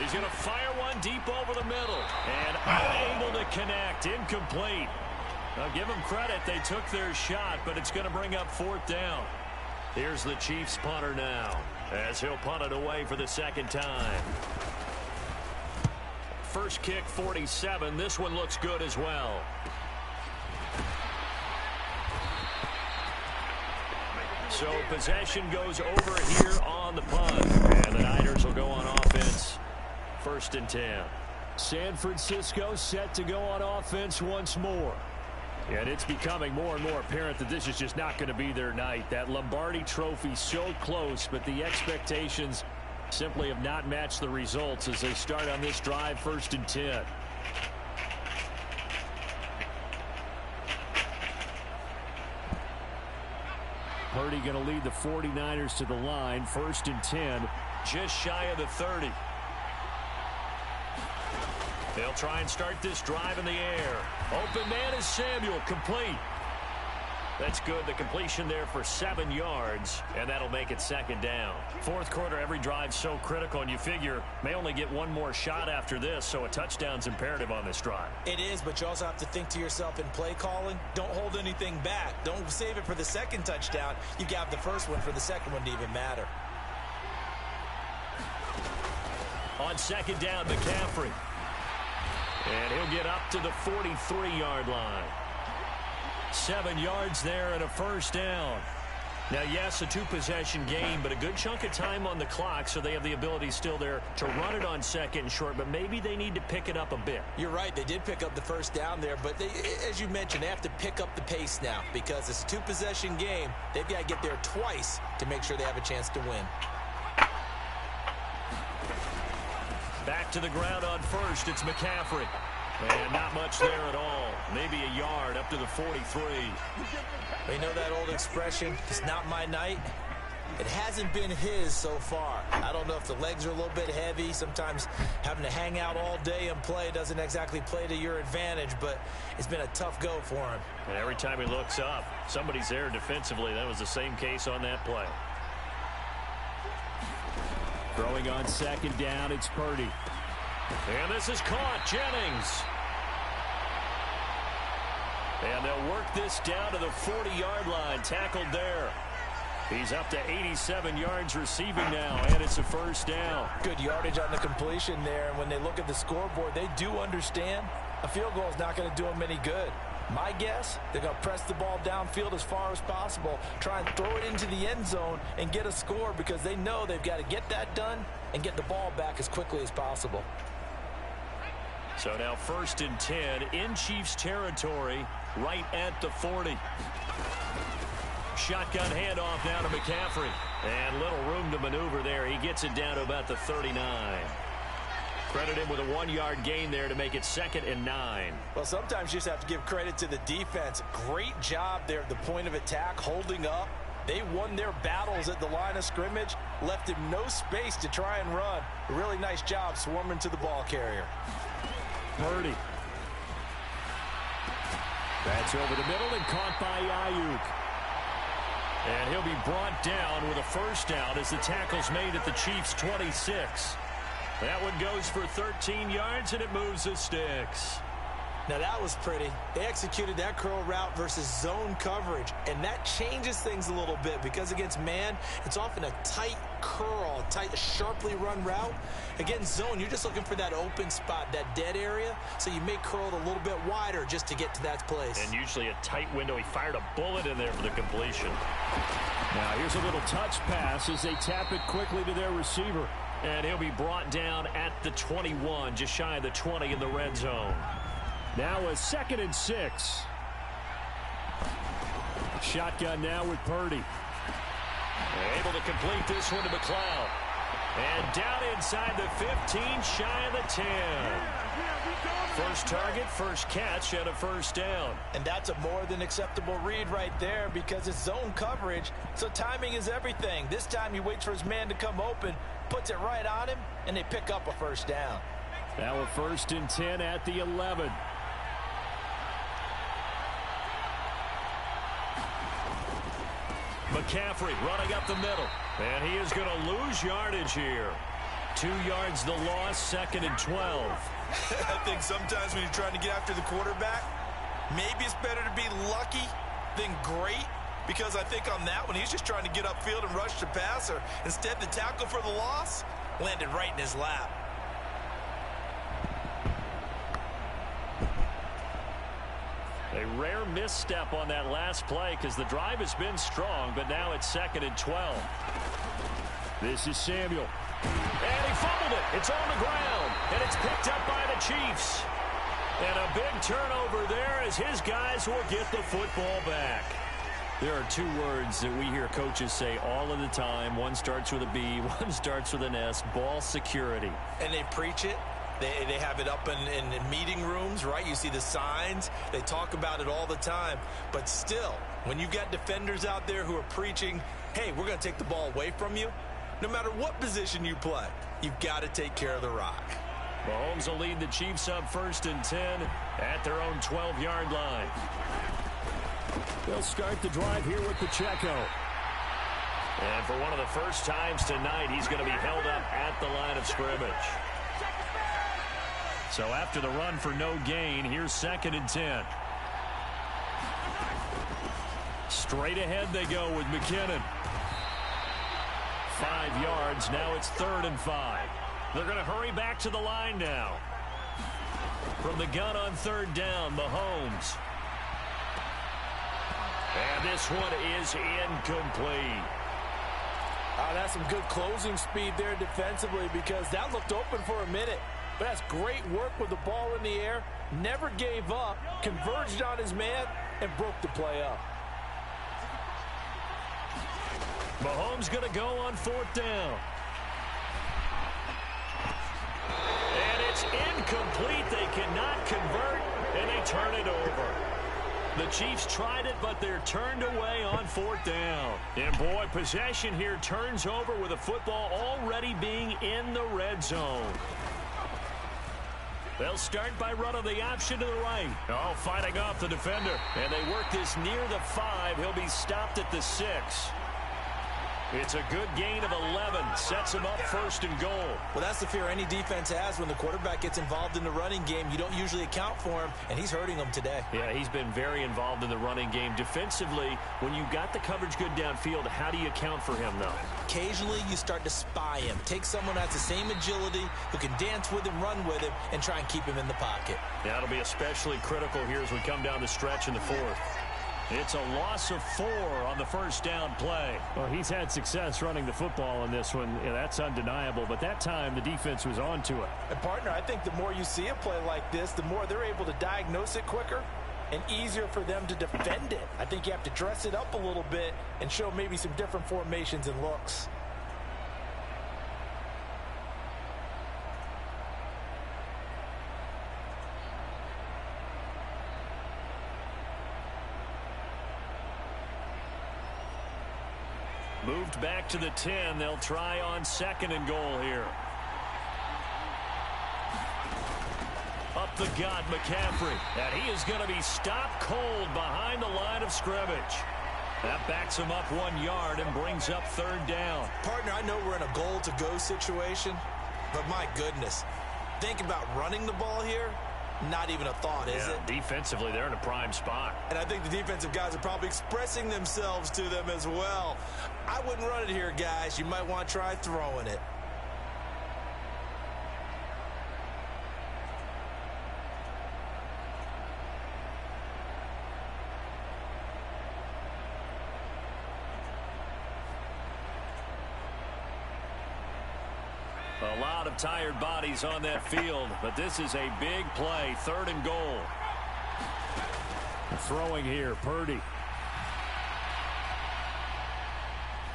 He's going to fire one deep over the middle and unable to connect, incomplete. Now give them credit, they took their shot, but it's going to bring up 4th down. Here's the Chiefs punter now as he'll punt it away for the 2nd time. First kick 47. This one looks good as well. So possession goes over here on the punt. And the Niners will go on offense. 1st and 10. San Francisco set to go on offense once more. And it's becoming more and more apparent that this is just not going to be their night. That Lombardi Trophy so close, but the expectations simply have not matched the results as they start on this drive 1st and 10. Purdy going to lead the 49ers to the line. 1st and 10. Just shy of the 30. They'll try and start this drive in the air. Open man is Samuel, complete. That's good. The completion there for 7 yards, and that'll make it 2nd down. 4th quarter, every drive's so critical, and you figure may only get one more shot after this, so a touchdown's imperative on this drive. It is, but you also have to think to yourself in play calling, don't hold anything back. Don't save it for the 2nd touchdown. You got the 1st one for the 2nd one to even matter. On 2nd down, McCaffrey. And he'll get up to the 43-yard line. 7 yards there and a 1st down. Now, yes, a two-possession game, but a good chunk of time on the clock, so they have the ability still there to run it on second and short, but maybe they need to pick it up a bit. You're right. They did pick up the first down there, but as you mentioned, they have to pick up the pace now because it's a two-possession game. They've got to get there twice to make sure they have a chance to win. Back to the ground on first. It's McCaffrey. And not much there at all. Maybe a yard up to the 43. You know that old expression, it's not my night? It hasn't been his so far. I don't know if the legs are a little bit heavy. Sometimes having to hang out all day and play doesn't exactly play to your advantage, but it's been a tough go for him. And every time he looks up, somebody's there defensively. That was the same case on that play. Throwing on second down, it's Purdy. And this is caught. Jennings. And they'll work this down to the 40-yard line. Tackled there. He's up to 87 yards receiving now, and it's a first down. Good yardage on the completion there, and when they look at the scoreboard, they do understand a field goal is not going to do them any good. My guess, they're going to press the ball downfield as far as possible, try and throw it into the end zone and get a score because they know they've got to get that done and get the ball back as quickly as possible. So now 1st and 10 in Chiefs territory, right at the 40. Shotgun handoff now to McCaffrey. And little room to maneuver there. He gets it down to about the 39. Credit him with a 1-yard gain there to make it 2nd and 9. Well, sometimes you just have to give credit to the defense. Great job there at the point of attack, holding up. They won their battles at the line of scrimmage, left him no space to try and run. A really nice job swarming to the ball carrier. Purdy. That's over the middle and caught by Ayuk. And he'll be brought down with a first down as the tackle's made at the Chiefs' 26. That one goes for 13 yards, and it moves the sticks. Now, that was pretty. They executed that curl route versus zone coverage, and that changes things a little bit because against man, it's often a tight curl, tight, sharply run route. Against zone, you're just looking for that open spot, that dead area, so you may curl it a little bit wider just to get to that place. And usually a tight window. He fired a bullet in there for the completion. Now, here's a little touch pass as they tap it quickly to their receiver. And he'll be brought down at the 21, just shy of the 20 in the red zone. Now a 2nd and 6. Shotgun now with Purdy. Able to complete this one to McLeod. And down inside the 15, shy of the 10. First target, first catch, and a first down. And that's a more than acceptable read right there because it's zone coverage, so timing is everything. This time he waits for his man to come open, puts it right on him, and they pick up a first down. Now a 1st and 10 at the 11. McCaffrey running up the middle. And he is going to lose yardage here. 2 yards the loss, 2nd and 12. I think sometimes when you're trying to get after the quarterback, maybe it's better to be lucky than great. Because I think on that one, he's just trying to get upfield and rush the passer. Instead, the tackle for the loss landed right in his lap. A rare misstep on that last play because the drive has been strong, but now it's 2nd and 12. This is Samuel. And he fumbled it. It's on the ground, and it's picked up by the Chiefs. And a big turnover there as his guys will get the football back. There are 2 words that we hear coaches say all of the time. One starts with a B, one starts with an S, ball security. And they preach it. They have it up in meeting rooms, right? You see the signs. They talk about it all the time. But still, when you've got defenders out there who are preaching, hey, we're going to take the ball away from you, no matter what position you play, you've got to take care of the rock. Mahomes will lead the Chiefs up 1st and 10 at their own 12-yard line. They'll start the drive here with Pacheco. And for one of the first times tonight, he's going to be held up at the line of scrimmage. So after the run for no gain, here's 2nd and 10. Straight ahead they go with McKinnon. 5 yards. Now it's 3rd and 5. They're going to hurry back to the line now. From the gun on 3rd down, Mahomes. And this one is incomplete. That's some good closing speed there defensively, because that looked open for a minute. But that's great work with the ball in the air. Never gave up, converged on his man, and broke the play up. Mahomes going to go on 4th down. And it's incomplete. They cannot convert, and they turn it over. The Chiefs tried it, but they're turned away on 4th down. And, boy, possession here turns over with the football already being in the red zone. They'll start by running the option to the right. Oh, fighting off the defender. And they work this near the 5. He'll be stopped at the 6. It's a good gain of 11. Sets him up 1st and goal. Well, that's the fear any defense has when the quarterback gets involved in the running game. You don't usually account for him, and he's hurting them today. Yeah, he's been very involved in the running game. Defensively, when you got the coverage good downfield, how do you account for him, though? Occasionally, you start to spy him. Take someone that's the same agility, who can dance with him, run with him, and try and keep him in the pocket. Yeah, it'll be especially critical here as we come down the stretch in the 4th. It's a loss of 4 on the 1st down play. Well, he's had success running the football in this one. Yeah, that's undeniable. But that time, the defense was on to it. And, partner, I think the more you see a play like this, the more they're able to diagnose it quicker and easier for them to defend it. I think you have to dress it up a little bit and show maybe some different formations and looks. Moved back to the 10. They'll try on 2nd and goal here. Up the gut, McCaffrey. And he is going to be stopped cold behind the line of scrimmage. That backs him up 1 yard and brings up 3rd down. Partner, I know we're in a goal-to-go situation, but my goodness, think about running the ball here. Not even a thought, is it? Defensively, they're in a prime spot. And I think the defensive guys are probably expressing themselves to them as well. I wouldn't run it here, guys. You might want to try throwing it. A lot of tired bodies on that field, but this is a big play. 3rd and goal. Throwing here, Purdy.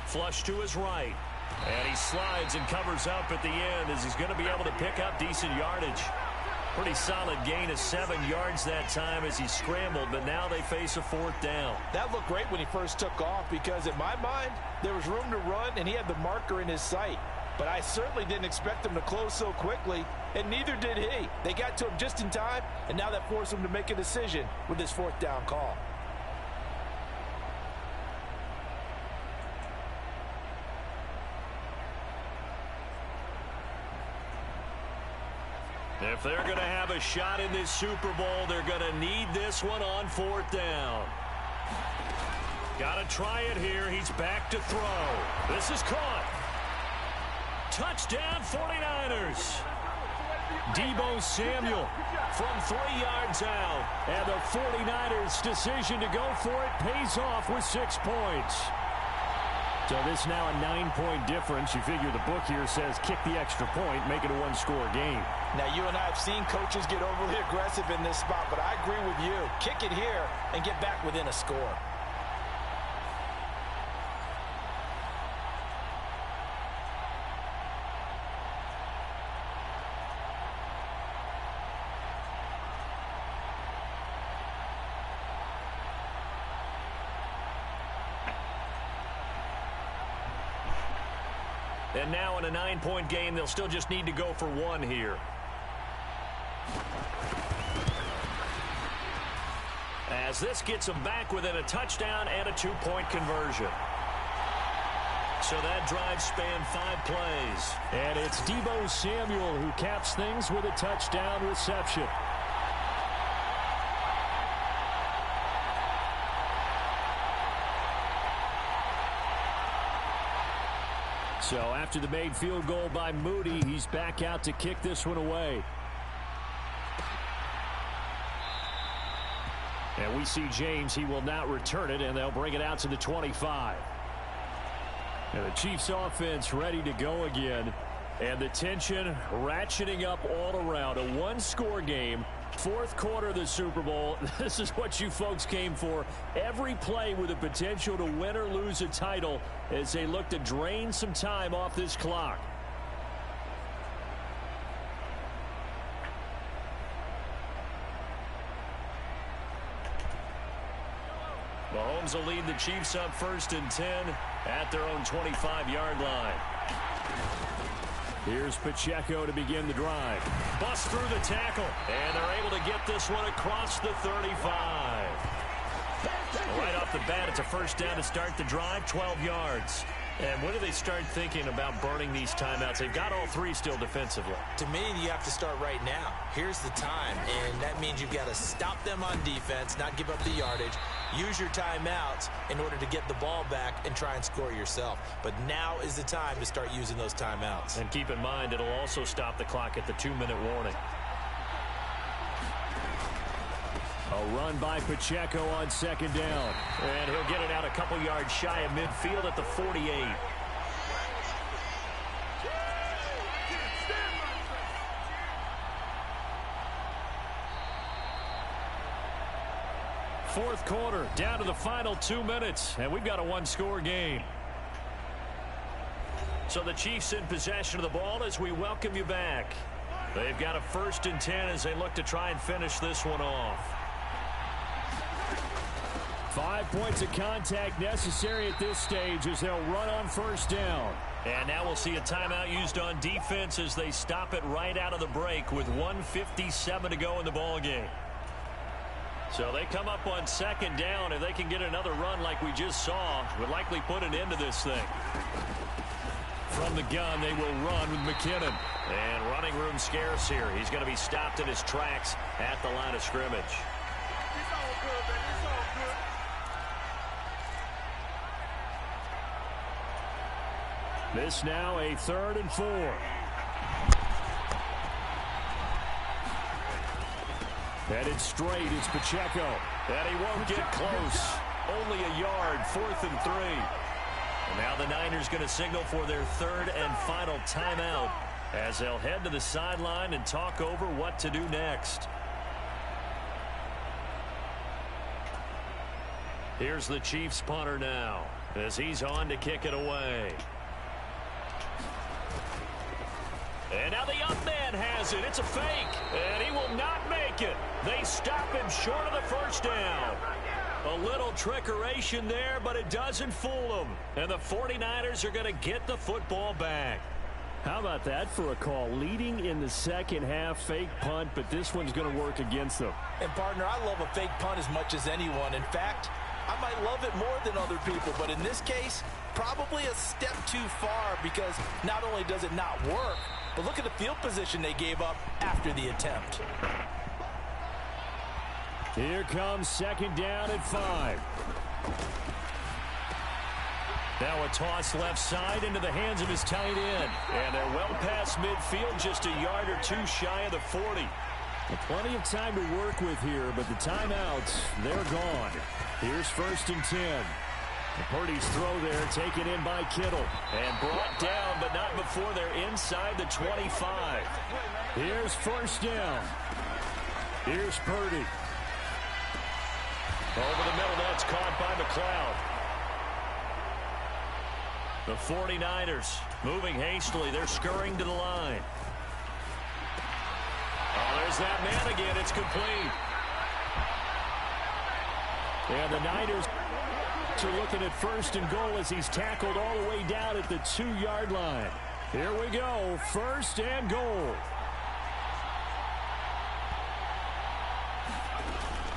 Flush to his right. And he slides and covers up at the end as he's going to be able to pick up decent yardage. Pretty solid gain of 7 yards that time as he scrambled, but now they face a 4th down. That looked great when he first took off, because in my mind, there was room to run and he had the marker in his sight. But I certainly didn't expect him to close so quickly, and neither did he. They got to him just in time, and now that forced him to make a decision with this 4th down call. If they're going to have a shot in this Super Bowl, they're going to need this one on 4th down. Got to try it here. He's back to throw. This is caught. Touchdown 49ers. Deebo Samuel from 3 yards out. And the 49ers' decision to go for it pays off with 6 points. So this is now a 9-point difference. You figure the book here says kick the extra point, make it a 1-score game. Now, you and I have seen coaches get overly aggressive in this spot, but I agree with you. Kick it here and get back within a score. And now in a 9-point game, they'll still just need to go for 1 here. As this gets them back within a touchdown and a 2-point conversion. So that drive spanned 5 plays. And it's Deebo Samuel who caps things with a touchdown reception. So after the made field goal by Moody, he's back out to kick this one away. And we see James. He will not return it, and they'll bring it out to the 25. And the Chiefs offense ready to go again. And the tension ratcheting up all around. A one-score game. Fourth quarter of the Super Bowl. This is what you folks came for. Every play with the potential to win or lose a title as they look to drain some time off this clock. Mahomes will lead the Chiefs up 1st and 10 at their own 25-yard line. Here's Pacheco to begin the drive. Bust through the tackle, and they're able to get this one across the 35. Right off the bat, it's a first down to start the drive, 12 yards. And when do they start thinking about burning these timeouts? They've got all three still defensively. To me, you have to start right now. Here's the time, and that means you've got to stop them on defense, not give up the yardage, use your timeouts in order to get the ball back and try and score yourself. But now is the time to start using those timeouts. And keep in mind, it'll also stop the clock at the 2-minute warning. A run by Pacheco on 2nd down. And he'll get it out a couple yards shy of midfield at the 48. Fourth quarter, down to the final 2 minutes, and we've got a one-score game. So the Chiefs in possession of the ball as we welcome you back. They've got a 1st and 10 as they look to try and finish this one off. 5 points of contact necessary at this stage as they'll run on 1st down. And now we'll see a timeout used on defense as they stop it right out of the break with 1:57 to go in the ball game. So they come up on 2nd down. If they can get another run like we just saw, would likely put an end to this thing. From the gun, they will run with McKinnon. And running room scarce here. He's going to be stopped in his tracks at the line of scrimmage. It's all good, baby. It's all good. This now a 3rd and 4. Headed straight is Pacheco. And he won't get close. Only a yard, 4th and 3. And now the Niners going to signal for their 3rd and final timeout as they'll head to the sideline and talk over what to do next. Here's the Chiefs punter now as he's on to kick it away. And now the up man has it. It's a fake. And he will not make it. They stop him short of the 1st down. A little trickeration there, but it doesn't fool them. And the 49ers are going to get the football back. How about that for a call? Leading in the second half, fake punt, but this one's going to work against them. And, partner, I love a fake punt as much as anyone. In fact, I might love it more than other people, but in this case, probably a step too far because not only does it not work, but look at the field position they gave up after the attempt. Here comes 2nd down at 5. Now a toss left side into the hands of his tight end. And they're well past midfield, just a yard or two shy of the 40. Well, plenty of time to work with here, but the timeouts, they're gone. Here's 1st and 10. And Purdy's throw there taken in by Kittle. And brought down, but not before they're inside the 25. Here's 1st down. Here's Purdy. Over the middle, that's caught by McLeod. The 49ers moving hastily. They're scurrying to the line. Oh, there's that man again. It's complete. And the Niners are looking at 1st and goal as he's tackled all the way down at the 2-yard line. Here we go. 1st and goal.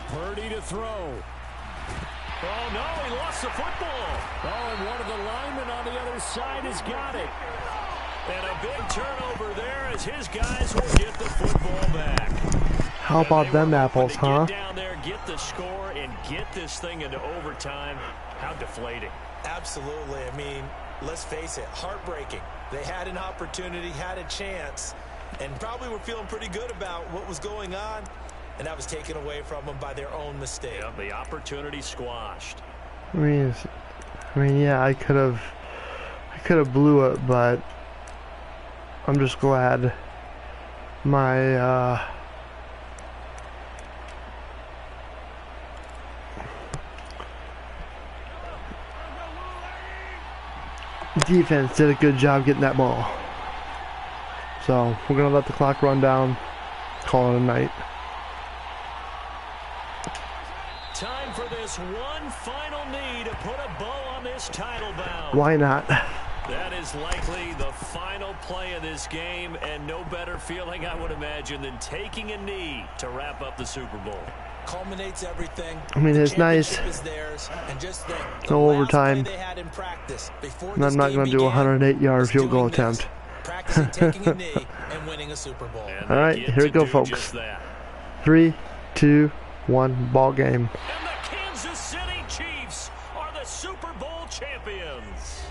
Purdy to throw. Oh, no, he lost the football. Oh, and one of the linemen on the other side has got it. And a big turnover there as his guys will get the football back. How about them apples, huh? Get down there, get the score, and get this thing into overtime. How deflating. Absolutely. I mean, let's face it, heartbreaking. They had an opportunity, had a chance, and probably were feeling pretty good about what was going on. and that was taken away from them by their own mistake. Yeah, the opportunity squashed. I mean, yeah, I could have blew it, but I'm just glad my defense did a good job getting that ball. So we're gonna let the clock run down, call it a night. Time for this one final knee to put a bow on this title bout. Why not? That is likely the final play of this game, and no better feeling, I would imagine, than taking a knee to wrap up the Super Bowl. Culminates everything. I mean, it's nice. Is theirs, and just think, No overtime. they had in practice before And I'm not going to do a 108-yard field goal attempt. Practicing taking a knee and winning a Super Bowl. All right, here we go, folks. 3, 2, 1, ball game. And the Kansas City Chiefs are the Super Bowl champions.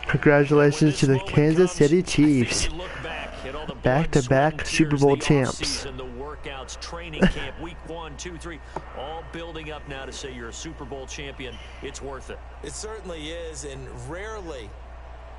Congratulations to the Kansas City Chiefs. Back-to-back Super Bowl champs. The workouts, training camp, week 1, 2, 3, all building up now to say you're a Super Bowl champion. It's worth it. It certainly is, and rarely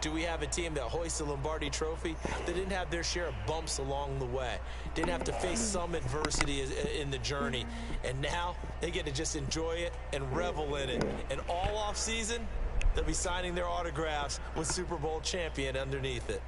do we have a team that hoists the Lombardi Trophy that didn't have their share of bumps along the way, didn't have to face some adversity in the journey, and now they get to just enjoy it and revel in it. And all off season, they'll be signing their autographs with Super Bowl champion underneath it.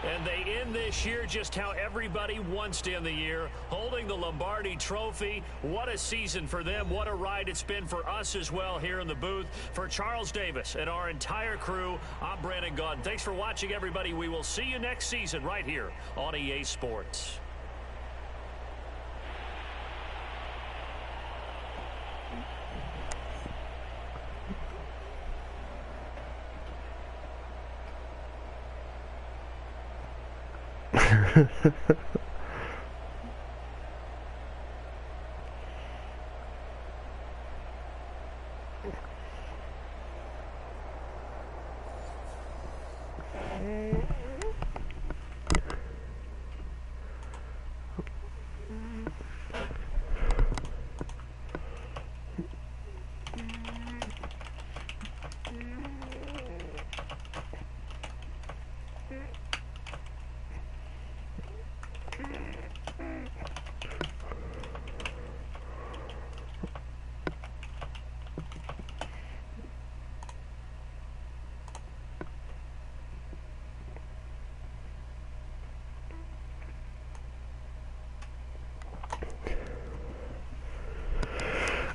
And they end this year just how everybody wants to end the year, holding the Lombardi Trophy. What a season for them. What a ride it's been for us as well here in the booth. For Charles Davis and our entire crew, I'm Brandon Gaudin. Thanks for watching, everybody. We will see you next season right here on EA Sports.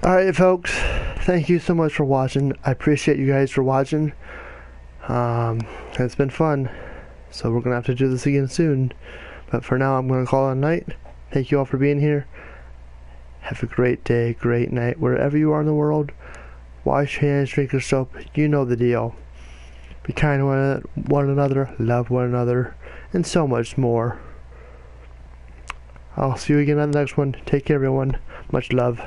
Alright, folks, thank you so much for watching. I appreciate you guys for watching. It's been fun, so we're gonna have to do this again soon, but for now I'm gonna call it a night. Thank you all for being here. Have a great day, great night, wherever you are in the world. Wash your hands, drink your soap, you know the deal. Be kind to one another, love one another, and so much more. I'll see you again on the next one. Take care, everyone. Much love.